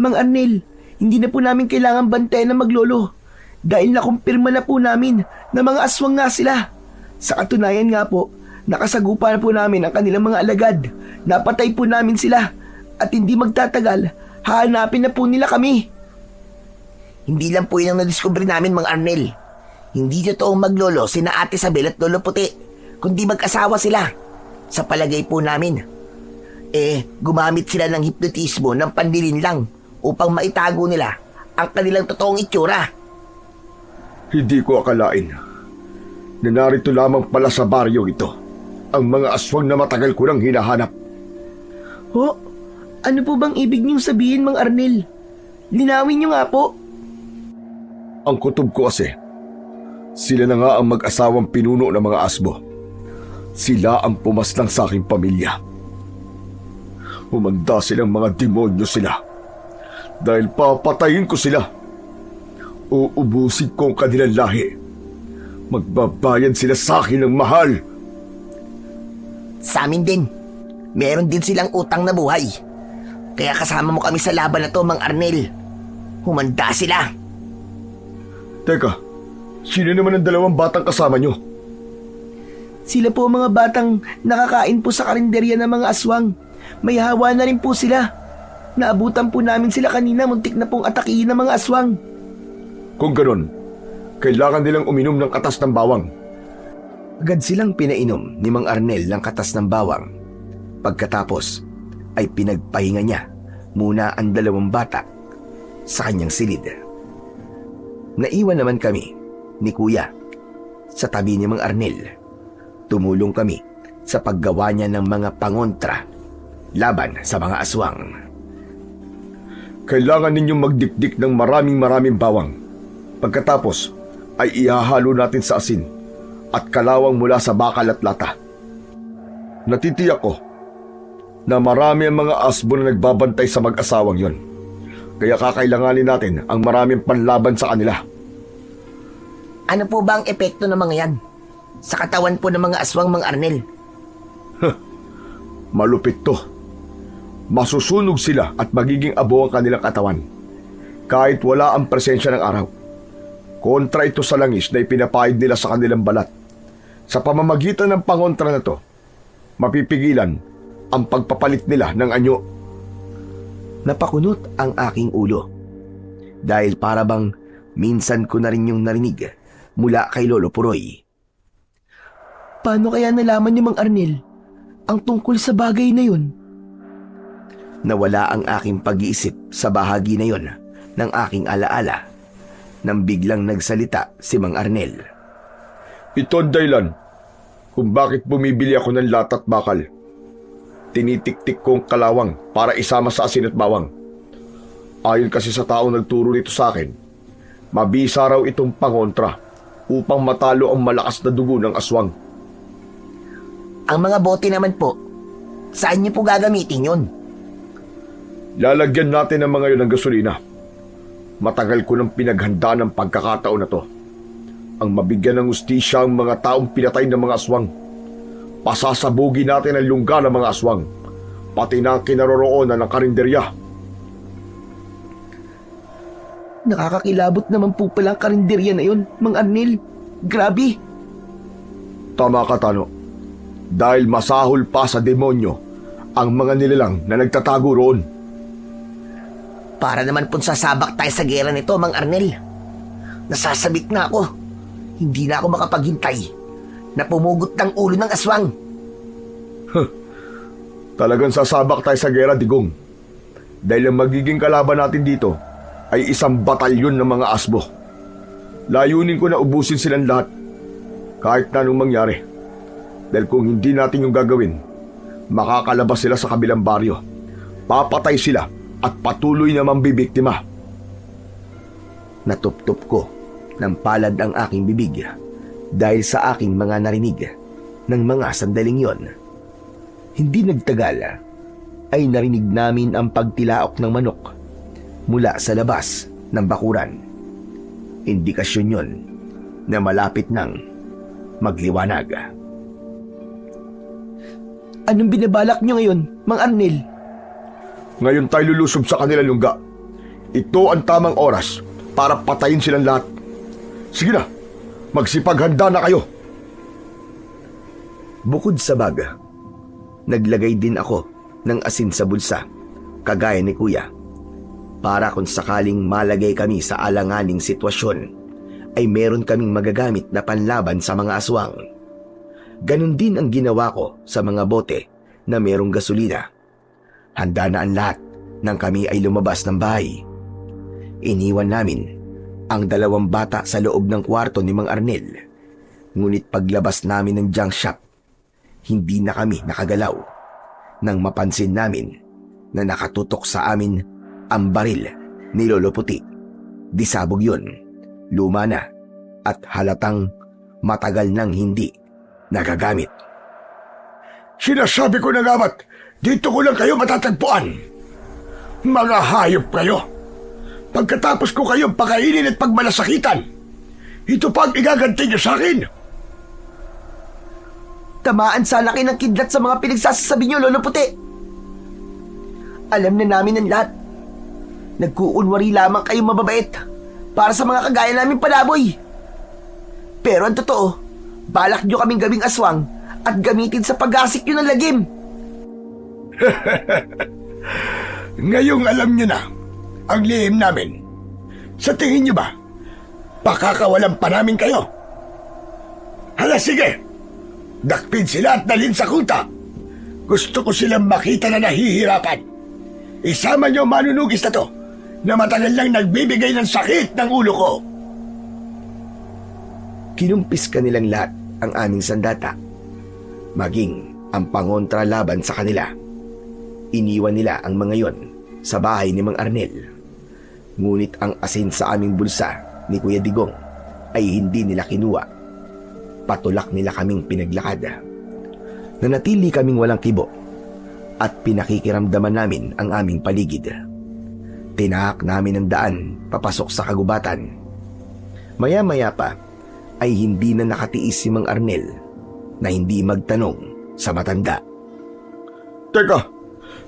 Mang Arnel, hindi na po namin kailangan bantayan ng maglolo dahil nakumpirma na po namin na mga aswang nga sila. Sa katunayan nga po, nakasagupa na po namin ang kanilang mga alagad. Napatay po namin sila at hindi magtatagal, hahanapin na po nila kami.
Hindi lang po yun ang nadiskubre namin, Mang Arnel. Hindi totoong maglolo sina Ate Isabel at Lolo Puti, kundi mag-asawa sila. Sa palagay po namin. Gumamit sila ng hipnotismo ng pandilin lang upang maitago nila ang kanilang totoong itsura.
Hindi ko akalain na narito lamang pala sa baryo ito ang mga aswang na matagal ko nang hinahanap.
Ho? Ano po bang ibig niyong sabihin, Mang Arnel? Linawin niyo nga po.
Ang kutob ko kasi, sila na nga ang mag-asawang pinuno ng mga asbo. Sila ang pumaslang sa aking pamilya. Humanda silang mga demonyo sila. Dahil papatayin ko sila. Uubusin ko ang kanilang lahi. Magbabayad sila sa akin ng mahal.
Sa amin din. Meron din silang utang na buhay. Kaya kasama mo kami sa laban na to, Mang Arnel. Humanda sila.
Teka, sino naman ang 2 batang kasama nyo?
Sila po mga batang nakakain po sa karinderya ng mga aswang. May hawa na rin po sila. Naabutan po namin sila kanina, muntik na pong atakihin ng mga aswang.
Kung ganon, kailangan nilang uminom ng katas ng bawang.
Agad silang pinainom ni Mang Arnel ng katas ng bawang. Pagkatapos ay pinagpahinga niya muna ang 2 bata sa kanyang silid. Naiwan naman kami ni Kuya sa tabi ni Mang Arnel. Tumulong kami sa paggawa niya ng mga pangontra laban sa mga aswang.
Kailangan ninyong magdikdik ng maraming bawang. Pagkatapos ay ihahalo natin sa asin at kalawang mula sa bakal at lata. Natitiyak ko na marami ang mga asbo na nagbabantay sa mag-asawang yon. Kaya kakailanganin natin ang maraming panlaban sa kanila.
Ano po ba ang epekto ng mga yan sa katawan po ng mga aswang, Mang Arnel?
Malupit to. Masusunog sila at magiging abo ang kanilang katawan kahit wala ang presensya ng araw. Kontra ito sa langis na ipinapahid nila sa kanilang balat. Sa pamamagitan ng pangontra na to, mapipigilan ang pagpapalit nila ng anyo.
Napakunot ang aking ulo dahil para bang minsan ko na rin yung narinig mula kay Lolo Puroy.
Paano kaya nalaman ni Mang Arnel ang tungkol sa bagay na yun?
Nawala ang aking pag-iisip sa bahagi na yon ng aking alaala nang biglang nagsalita si Mang Arnel.
Ito ang dahilan kung bakit bumibili ako ng latat bakal. Tinitik-tik kong kalawang para isama sa asin at bawang. Ayon kasi sa taong nagturo nito sa akin, mabisa raw itong pangontra upang matalo ang malakas na dugo ng aswang.
Ang mga bote naman po, saan niyo po gagamitin yun?
Lalagyan natin ng mga yun ng gasolina. Matagal ko nang pinaghanda ng pagkakataon na to. Ang mabigyan ng ustisya ang mga taong pinatay ng mga aswang. Pasasabugin natin ang lungga ng mga aswang, pati na ang kinaroroonan ng karinderya.
Nakakakilabot naman po pala ang karinderya na yun, Mang Arnel. Grabe.
Tama ka, Tano. Dahil masahol pa sa demonyo ang mga nilalang na nagtatago roon.
Para naman pong sasabak tayo sa gera nito, Mang Arnel. Nasasabik na ako. Hindi na ako makapaghintay na pumugot ng ulo ng aswang.
Talagang sasabak tayo sa gera, Digong. Dahil ang magiging kalaban natin dito ay isang batalyon ng mga asbo. Layunin ko na ubusin silang lahat, kahit na anong mangyari. Dahil kung hindi natin yung gagawin, makakalabas sila sa kabilang baryo. Papatay sila at patuloy na mambibiktima.
Natuptop ko ng palad ang aking bibig dahil sa aking mga narinig ng mga sandaling yon. Hindi nagtagal ay narinig namin ang pagtilaok ng manok mula sa labas ng bakuran. Indikasyon yon na malapit nang magliwanag.
Anong binabalak nyo ngayon, Mang Arnel?
Ngayon tayo lulusob sa kanilang lungga. Ito ang tamang oras para patayin silang lahat. Sige na, magsipaghanda na kayo.
Bukod sa bag, naglagay din ako ng asin sa bulsa, kagaya ni Kuya, para kung sakaling malagay kami sa alanganing sitwasyon, ay meron kaming magagamit na panlaban sa mga aswang. Ganon din ang ginawa ko sa mga bote na merong gasolina. Handa na ang lahat nang kami ay lumabas ng bahay. Iniwan namin ang 2 bata sa loob ng kwarto ni Mang Arnel. Ngunit paglabas namin ng junk shop, hindi na kami nakagalaw nang mapansin namin na nakatutok sa amin ang baril ni Lolo Puti. Disabog yun, luma na at halatang matagal nang hindi nagagamit.
Sinasabi ko na gamat, dito ko lang kayo matatagpuan. Mga hayop kayo. Pagkatapos ko kayong pakainin at pagmalasakitan, ito pa ang igaganti niyo sa akin.
Tamaan sana kayo ng kidlat sa mga pinagsasabi nyo, Lolo Puti. Alam na namin ang lahat. Nagkuunwari lamang kayong mababait para sa mga kagaya namin palaboy. Pero ang totoo, balak nyo kaming gawing aswang at gamitin sa pag-asik nyo ng lagim.
Ngayong alam niyo na ang lihim namin. Sa tingin niyo ba, pakakawalan pa namin kayo? Hala, sige! Dakpin sila at dalhin sa kuta. Gusto ko silang makita na nahihirapan. Isama niyo manunugis na to na matagal lang nagbibigay ng sakit ng ulo ko.
Kinumpis ka nilang lahat ang aming sandata, maging ang pangontra laban sa kanila. Iniwan nila ang mga yon sa bahay ni Mang Arnel. Ngunit ang asin sa aming bulsa ni Kuya Digong ay hindi nila kinuha. Patulak nila kaming pinaglakad. Nanatili kaming walang kibo at pinakikiramdaman namin ang aming paligid. Tinahak namin ang daan papasok sa kagubatan. Maya-maya pa ay hindi na nakatiis si Mang Arnel na hindi magtanong sa matanda.
Teka,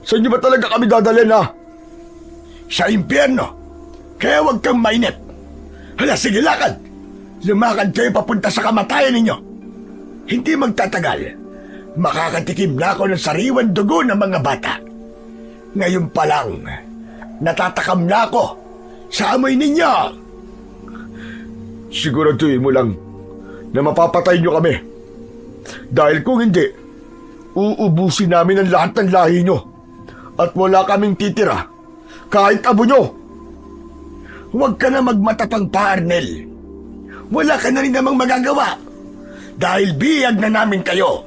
saan niyo ba talaga kami dadalhin ha?
Sa impyerno. Kaya huwag kang mainip. Hala, sige, lakad. Lumakad kayo papunta sa kamatayan ninyo. Hindi magtatagal. Makakatikim na ako ng sariwan dugo ng mga bata. Ngayon pa lang, natatakam na ako sa amoy ninyo.
Siguraduhin mo lang na mapapatay niyo kami. Dahil kung hindi, uubusin namin ang lahat ng lahi niyo at wala kaming titira kahit abo niyo.
Huwag ka na magmatapang pa, Arnel. Wala ka na rin namang magagawa dahil biyag na namin kayo.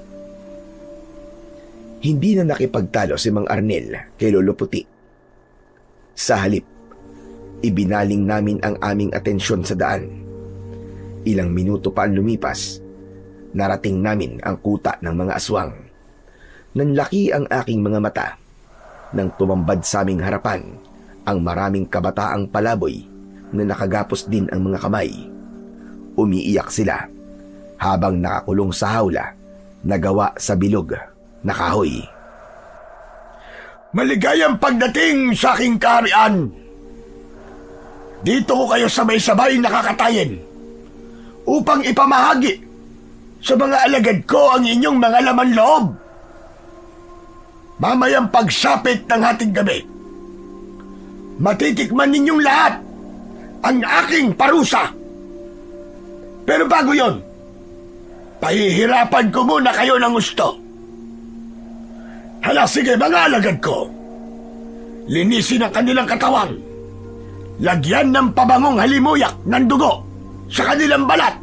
Hindi na nakipagtalo si Mang Arnel kay Lolo Puti. Sa halip, ibinaling namin ang aming atensyon sa daan. Ilang minuto pa ang lumipas, narating namin ang kuta ng mga aswang. Nanlaki ang aking mga mata nang tumambad sa aming harapan ang maraming kabataang palaboy na nakagapos din ang mga kamay. Umiiyak sila habang nakakulong sa hawla na gawa sa bilog na kahoy.
Maligayang pagdating sa aking kaharian. Dito ko kayo sabay-sabay nakakatayin upang ipamahagi sa mga alagad ko ang inyong mga laman loob. Mamayang pagsapit ng hating gabi, matitikman ninyong lahat ang aking parusa. Pero bago yon, pahihirapan ko muna kayo ng gusto. Hala, sige mga alagad ko. Linisin ang kanilang katawan. Lagyan ng pabangong halimuyak ng dugo sa kanilang balat.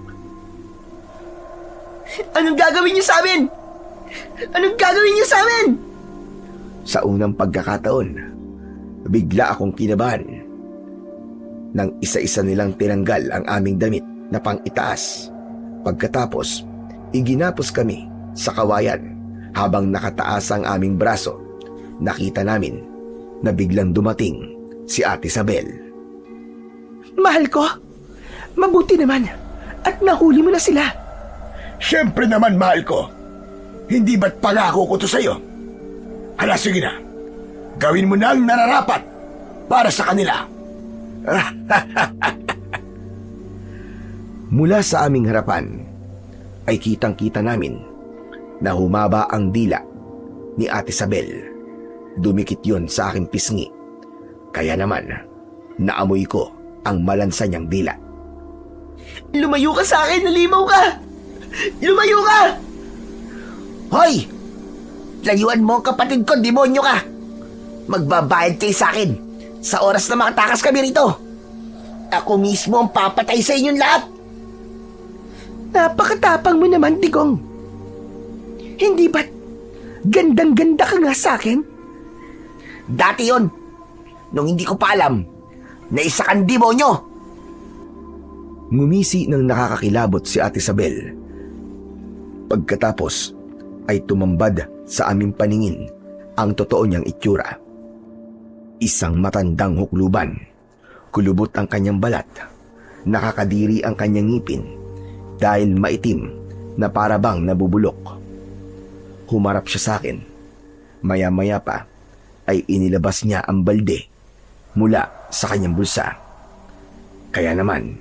Anong gagawin niyo sa amin? Anong gagawin niyo sa amin?
Sa unang pagkakataon, bigla akong kinabahan. Nang isa-isa nilang tinanggal ang aming damit na pang-itaas. Pagkatapos, iginapos kami sa kawayan habang nakataas ang aming braso. Nakita namin na biglang dumating si Ate Isabel.
Mahal ko, mabuti naman at nahuli mo na sila.
Siyempre naman, mahal ko. Hindi ba't pangako ko to sa'yo? Hala, sige na. Gawin mo na ang nararapat para sa kanila.
Mula sa aming harapan ay kitang-kita namin na humaba ang dila ni Ate Isabel. Dumikit yon sa aking pisngi. Kaya naman, naamoy ko ang malansa niyang dila.
Lumayo ka sa akin, nalimaw ka! Lumayo ka!
Hoy! Layuan mo, kapatid ko, demonyo ka! Magbabayad kayo sa akin sa oras na makatakas kami rito. Ako mismo ang papatay sa inyong lahat.
Napakatapang mo naman, Digong. Hindi ba't gandang-ganda ka nga sa akin?
Dati yon, nung hindi ko pa alam na isa kang demonyo.
Ngumisi ng nakakakilabot si Ate Isabel. Pagkatapos ay tumambad sa aming paningin ang totoo niyang itsura. Isang matandang hukluban. Kulubot ang kanyang balat. Nakakadiri ang kanyang ngipin dahil maitim na parabang nabubulok. Humarap siya sa akin. Maya-maya pa ay inilabas niya ang balde mula sa kanyang bulsa. Kaya naman,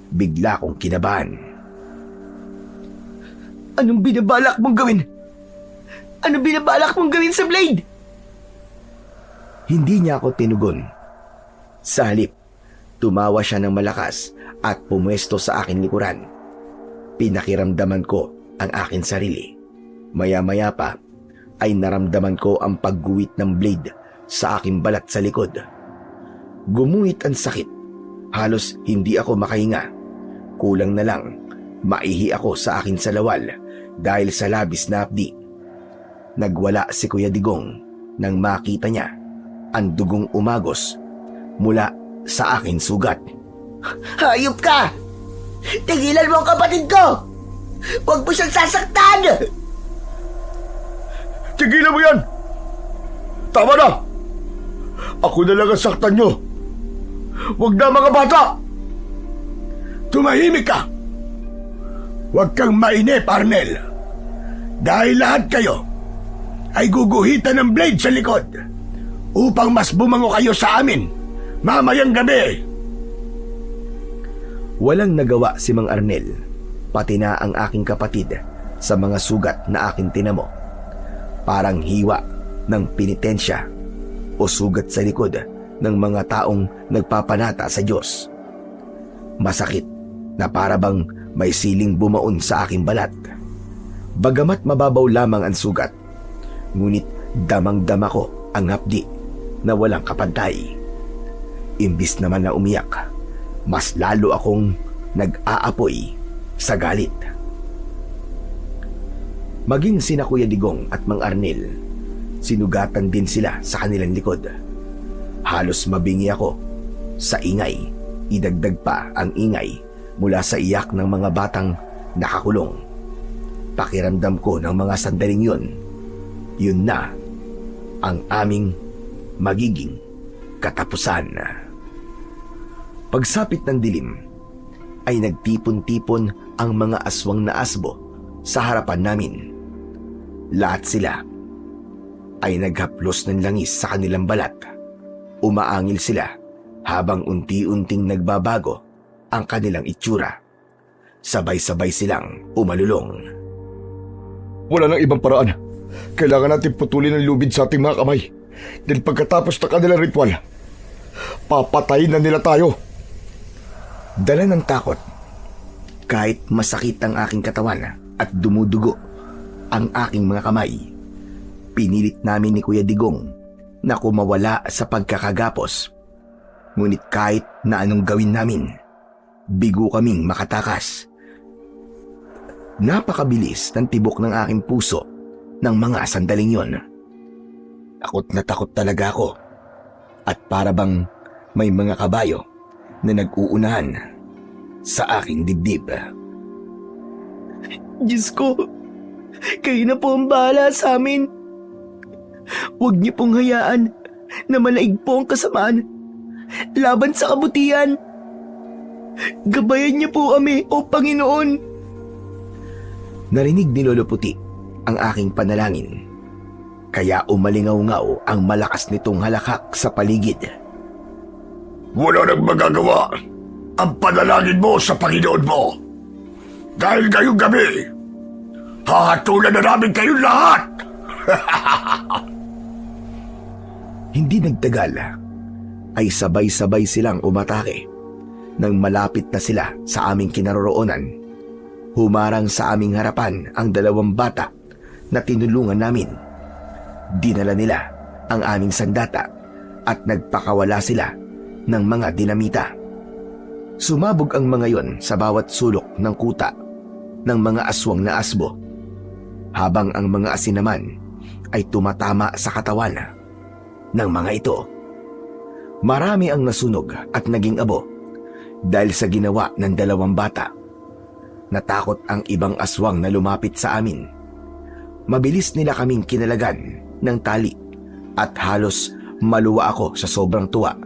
bigla kong kinabahan.
Anong binabalak mong gawin? Anong binabalak mong gawin sa Blade?
Hindi niya ako tinugon. Sa halip, tumawa siya ng malakas at pumwesto sa akin likuran. Pinakiramdaman ko ang akin sarili. Maya-maya pa ay naramdaman ko ang pagguwit ng blade sa aking balat sa likod. Gumuhit ang sakit. Halos hindi ako makahinga. Kulang na lang, maihi ako sa aking salawal dahil sa labis na hapdi. Nagwala si Kuya Digong nang makita niya ang dugong umagos mula sa aking sugat.
Hayop ka! Tigilan mo ang kapatid ko! Huwag mo siyang sasaktan!
Tigilan mo yan! Tama na! Ako na lang ang saktan nyo! Huwag na mga bata!
Tumahimik ka! Huwag kang mainip, Arnel. Dahil lahat kayo ay guguhitan ng blade sa likod upang mas bumango kayo sa amin mamayang gabi.
Walang nagawa si Mang Arnel, pati na ang aking kapatid sa mga sugat na aking tinamo. Parang hiwa ng penitensya o sugat sa likod ng mga taong nagpapanata sa Diyos. Masakit na para bang may siling bumaon sa aking balat. Bagamat mababaw lamang ang sugat, ngunit damang-dama ko ang hapdi na walang kapantay. Imbis naman na umiyak, mas lalo akong nag-aapoy sa galit. Maging sina Kuya Digong at Mang Arnel, sinugatan din sila sa kanilang likod. Halos mabingi ako sa ingay, idagdag pa ang ingay mula sa iyak ng mga batang nakakulong. Pakiramdam ko ng mga sandaling yun na ang aming magiging katapusan. Pagsapit ng dilim, ay nagtipon-tipon ang mga aswang na asbo sa harapan namin. Lahat sila ay naghaplos ng langis sa kanilang balat. Umaangil sila habang unti-unting nagbabago ang kanilang itsura. Sabay-sabay silang umalulong.
Wala nang ibang paraan. Kailangan natin putulin ang lubid sa ating mga kamay. Dahil pagkatapos ng kanilang ritual, papatayin na nila tayo.
Dala ng takot, kahit masakit ang aking katawan at dumudugo ang aking mga kamay, pinilit namin ni Kuya Digong na kumawala sa pagkakagapos. Ngunit kahit na anong gawin namin, bigo kaming makatakas. Napakabilis ng tibok ng aking puso ng mga sandaling yon. Takot na takot talaga ako, at para bang may mga kabayo na nag-uunahan sa aking dibdib.
Diyos ko, kayo na po ang bahala sa amin. Huwag niyo pong hayaan na malaig po ang kasamaan laban sa kabutihan. Gabayan niyo po kami, O Panginoon.
Narinig ni Lolo Puti ang aking panalangin, kaya umalingaw-ngaw ang malakas nitong halakak sa paligid.
Wala nang magagawa ang panalangin mo sa Panginoon mo. Dahil ngayong gabi, hahatulan na namin kayong lahat.
Hindi nagtagal, ay sabay-sabay silang umatake. Nang malapit na sila sa aming kinaroroonan, humarang sa aming harapan ang dalawang bata na tinulungan namin. Dinala nila ang aming sandata at nagpakawala sila ng mga dinamita. Sumabog ang mga yon sa bawat sulok ng kuta ng mga aswang na asbo, habang ang mga asin naman ay tumatama sa katawan ng mga ito. Marami ang nasunog at naging abo dahil sa ginawa ng dalawang bata. Natakot ang ibang aswang na lumapit sa amin. Mabilis nila kaming kinalagan ng tali at halos maluwa ako sa sobrang tuwa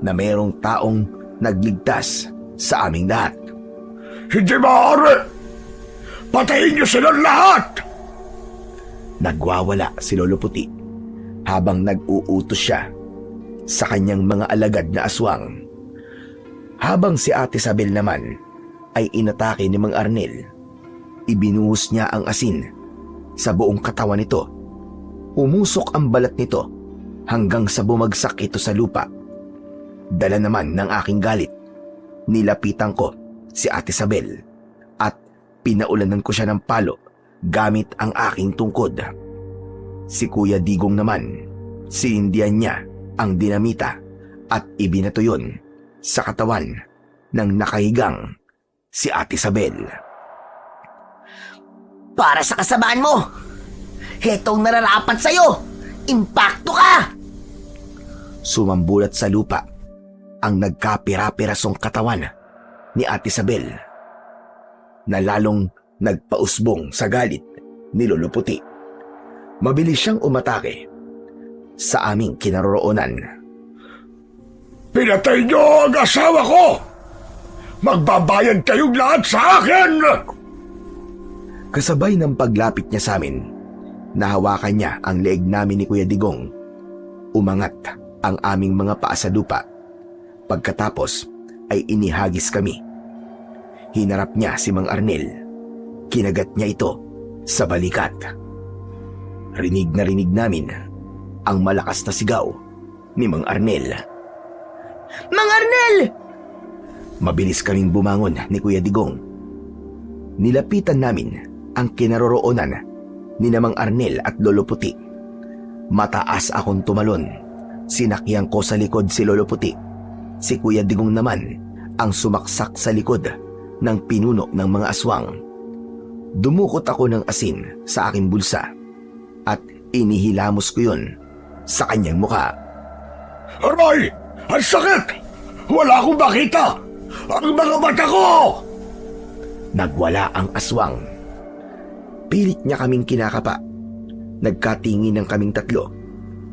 na mayroong taong nagligtas sa aming lahat.
Hindi maaari! Patayin niyo silang lahat!
Nagwawala si Lolo Puti habang nag-uutos siya sa kanyang mga alagad na aswang. Habang si Ate Isabel naman ay inatake ni Mang Arnel, ibinuhos niya ang asin sa buong katawan nito. Umusok ang balat nito hanggang sa bumagsak ito sa lupa. Dala naman ng aking galit, nilapitan ko si Ate Isabel at pinaulanan ko siya ng palo gamit ang aking tungkod. Si Kuya Digong naman, sinindihan niya ang dinamita at ibinato yun sa katawan ng nakahigang si Ate Isabel.
Para sa kasamaan mo, Hetong nararapat sa'yo! Impakto ka!
Sumambulat sa lupa ang nagkapira-pirasong katawan ni Ate Isabel na lalong nagpausbong sa galit ni Lolo Puti. Mabilis siyang umatake sa aming kinaroroonan.
Pinatay niyo ang asawa ko! Magbabayad kayong lahat sa akin!
Kasabay ng paglapit niya sa amin, nahawakan niya ang leeg namin ni Kuya Digong. Umangat ang aming mga paa sa lupa. Pagkatapos ay inihagis kami. Hinarap niya si Mang Arnel. Kinagat niya ito sa balikat. Rinig na rinig namin ang malakas na sigaw ni Mang Arnel.
Mang Arnel!
Mabilis kaming bumangon ni Kuya Digong. Nilapitan namin ang kinaroroonan ni Mang Arnel at Lolo Puti. Mataas akong tumalon. Sinakyan ko sa likod si Lolo Puti. Si Kuya Digong naman ang sumaksak sa likod ng pinuno ng mga aswang. Dumukot ako ng asin sa aking bulsa at inihilamos ko yun sa kanyang muka.
Aray! Ang sakit! Wala akong makita! Ang mga mata ko!
Nagwala ang aswang. Pilit niya kaming kinakapa. Nagkatingin ng kaming tatlo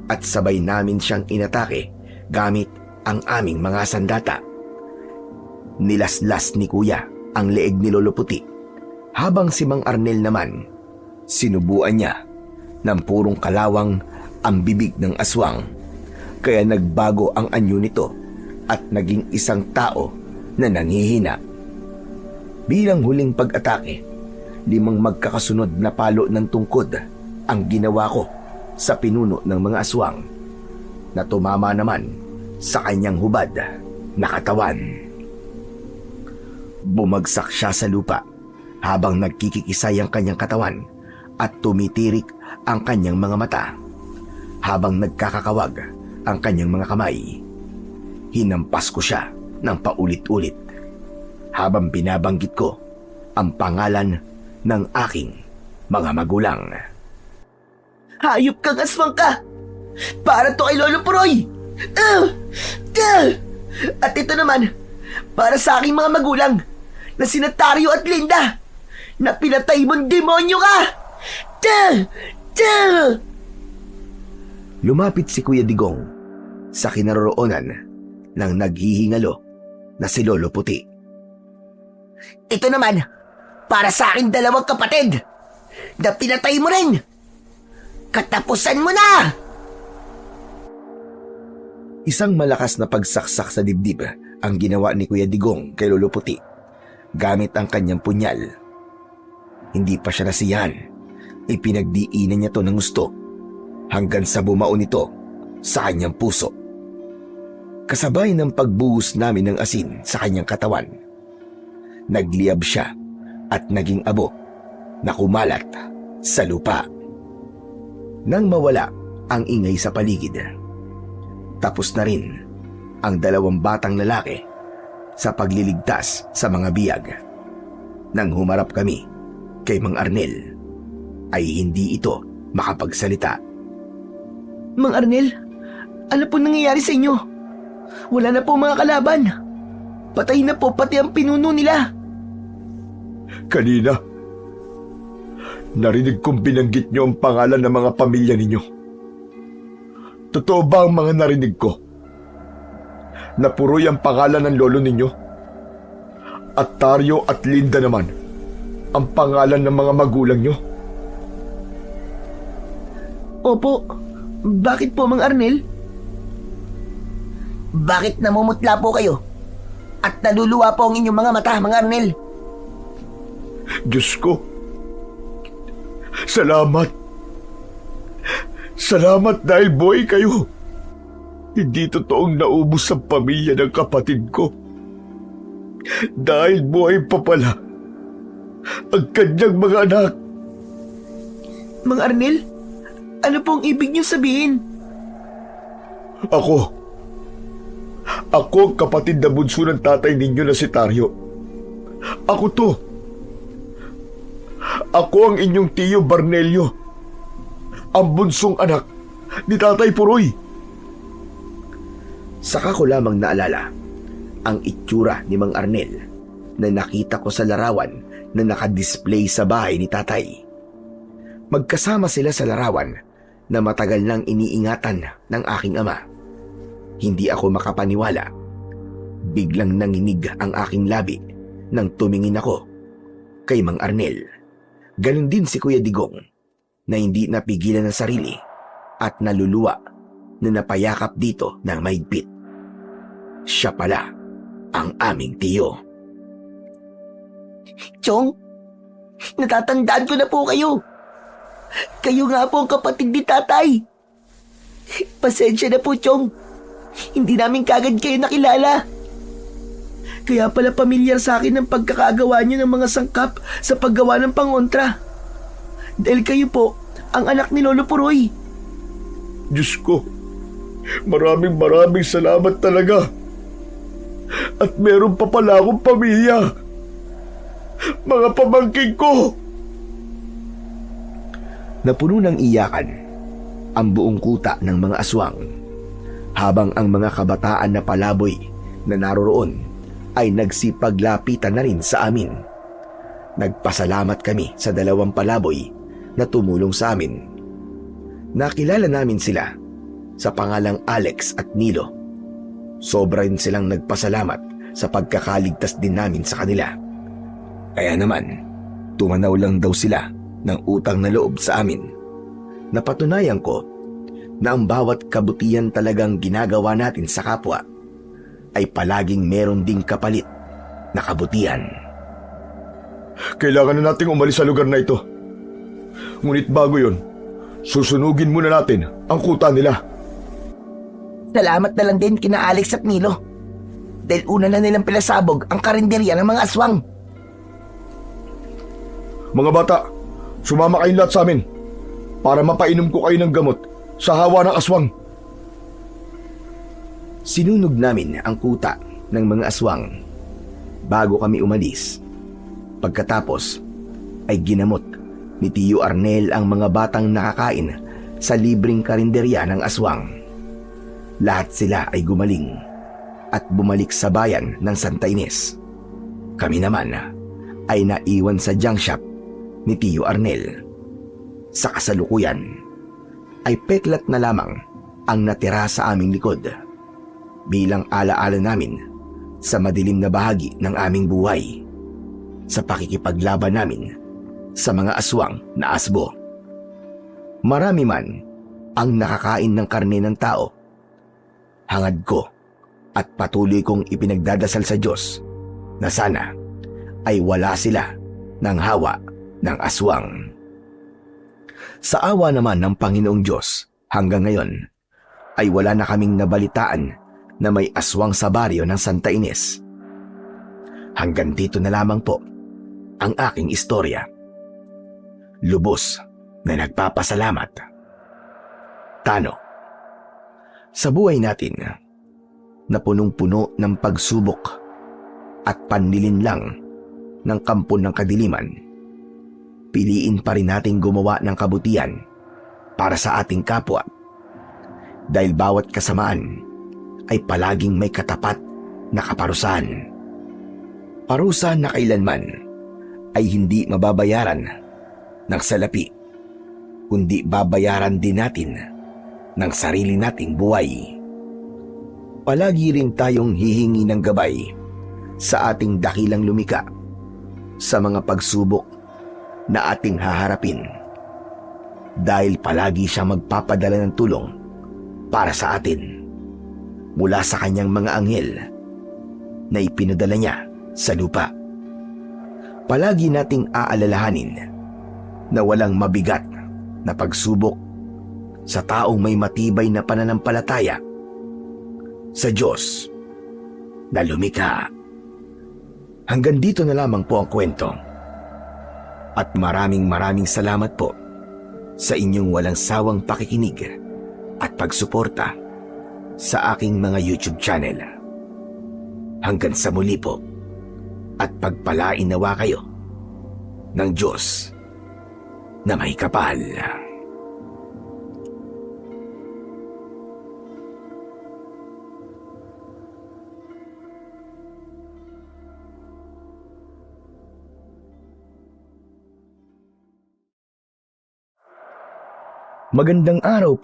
at sabay namin siyang inatake gamit ang aming mga sandata. Nilaslas ni Kuya ang leeg ni Lolo Puti habang si Mang Arnel naman sinubuan niya ng purong kalawang ang bibig ng aswang, kaya nagbago ang anyo nito at naging isang tao na nanghihina. Bilang huling pag-atake, 5 magkakasunod na palo ng tungkod ang ginawa ko sa pinuno ng mga aswang na tumama naman sa kanyang hubad na katawan. Bumagsak siya sa lupa habang nagkikikisay ang kanyang katawan at tumitirik ang kanyang mga mata habang nagkakakawag ang kanyang mga kamay. Hinampas ko siya ng paulit-ulit habang binabanggit ko ang pangalan ng aking mga magulang.
Hayop kang aswang ka! Para to kay Lolo Puroy! At ito naman, para sa aking mga magulang na sina Tario at Linda na pinatay mong demonyo ka!
Lumapit si Kuya Digong sa kinaroroonan ng naghihingalo na si Lolo Puti.
Ito naman, para sa aking 2 kapatid na pinatay mo rin! Katapusan mo na!
Isang malakas na pagsaksak sa dibdib ang ginawa ni Kuya Digong kay Lolo Puti gamit ang kanyang punyal. Hindi pa siya nasiyahan, ipinagdiinan niya to ng gusto hanggang sa bumao nito sa kanyang puso. Kasabay ng pagbuhos namin ng asin sa kanyang katawan, nagliyab siya at naging abo na kumalat sa lupa. Nang mawala ang ingay sa paligid, tapos na rin ang 2 batang lalaki sa pagliligtas sa mga biyag. Nang humarap kami kay Mang Arnel, ay hindi ito makapagsalita.
Mang Arnel, ano po nangyayari sa inyo? Wala na po mga kalaban. Patay na po pati ang pinuno nila.
Kanina, narinig kong binanggit niyo ang pangalan ng mga pamilya ninyo. Totoo ba ang mga narinig ko? Napuroy ang pangalan ng lolo ninyo? At Tario at Linda naman, ang pangalan ng mga magulang nyo?
Opo, bakit po Mang Arnel?
Bakit namumutla po kayo? At naluluwa po ang inyong mga mata, Mang Arnel?
Diyos ko, salamat. Salamat dahil buhay kayo. Hindi totoong naubos ang pamilya ng kapatid ko. Dahil buhay pa pala ang kanyang mga anak.
Mang Arnel, ano pong ibig niyo sabihin?
Ako ang kapatid na bunso ng tatay ninyo na si Tario. Ako to. Ako ang inyong tiyo Barnelio. ang bunsong anak ni Tatay Puroy.
Saka ko lamang naalala ang itsura ni Mang Arnel na nakita ko sa larawan na nakadisplay sa bahay ni tatay. Magkasama sila sa larawan na matagal nang iniingatan ng aking ama. Hindi ako makapaniwala. Biglang nanginig ang aking labi nang tumingin ako kay Mang Arnel. Ganon din si Kuya Digong na hindi napigilan ng sarili at naluluwa na napayakap dito ng mahigpit. Siya pala ang aming tiyo.
Chong, natatandaan ko na po kayo. Kayo nga po ang kapatid ni tatay. Pasensya na po, Chong. Hindi namin kagad kayo nakilala. Kaya pala pamilyar sa akin ang pagkakagawa niyo ng mga sangkap sa paggawa ng pangontra. Dahil kayo po ang anak ni Lolo Puroy.
Diyos ko, maraming salamat talaga. At meron pa pala akong pamilya. Mga pamangkin ko.
Napuno ng iyakan ang buong kuta ng mga aswang, habang ang mga kabataan na palaboy na naroroon ay nagsipaglapitan na rin sa amin. Nagpasalamat kami sa 2 palaboy na tumulong sa amin. Nakilala namin sila sa pangalang Alex at Nilo. Sobra rin silang nagpasalamat sa pagkakaligtas din namin sa kanila. Kaya naman, tumanaw lang daw sila ng utang na loob sa amin. Napatunayan ko na ang bawat kabutihan talagang ginagawa natin sa kapwa ay palaging meron ding kapalit na kabutihan.
Kailangan na nating umalis sa lugar na ito. Ngunit bago yon, susunugin muna natin ang kuta nila.
Salamat na lang din kina Alex at Nilo. Dahil una na nilang pilasabog ang karinderya ng mga aswang.
Mga bata, sumama kayong lahat sa amin para mapainom ko kayo ng gamot sa hawa ng aswang.
Sinunog namin ang kuta ng mga aswang bago kami umalis. Pagkatapos ay ginamot ni Tiyo Arnel ang mga batang nakakain sa libreng karinderya ng aswang. Lahat sila ay gumaling at bumalik sa bayan ng Santa Ines. Kami naman ay naiwan sa junk shop ni Tiyo Arnel. Sa kasalukuyan ay peklat na lamang ang natira sa aming likod bilang alaala namin sa madilim na bahagi ng aming buhay sa pakikipaglaban namin sa mga aswang na asbo. Marami man ang nakakain ng karne ng tao. Hangad ko at patuloy kong ipinagdadasal sa Diyos na sana ay wala sila ng hawa ng aswang. Sa awa naman ng Panginoong Diyos, hanggang ngayon ay wala na kaming nabalitaan na may aswang sa baryo ng Santa Ines. Hanggang dito na lamang po ang aking istorya. Lubos na nagpapasalamat. Tano. Sa buhay natin na punong-puno ng pagsubok at panlilinlang ng kampo ng kadiliman, piliin pa rin nating gumawa ng kabutihan para sa ating kapwa, dahil bawat kasamaan ay palaging may katapat na kaparusahan. Parusa na kailanman ay hindi mababayaran ng salapi, kundi babayaran din natin ng sarili nating buhay. Palagi rin tayong hihingi ng gabay sa ating dakilang lumika sa mga pagsubok na ating haharapin, dahil palagi siya magpapadala ng tulong para sa atin mula sa kanyang mga anghel na ipinadala niya sa lupa. Palagi nating aalalahanin na walang mabigat na pagsubok sa taong may matibay na pananampalataya sa Diyos na lumikha. Hanggang dito na lamang po ang kwento. At maraming salamat po sa inyong walang sawang pakikinig at pagsuporta sa aking mga YouTube channel. Hanggang sa muli po, at pagpalain nawa kayo ng Diyos na may kapal. Magandang araw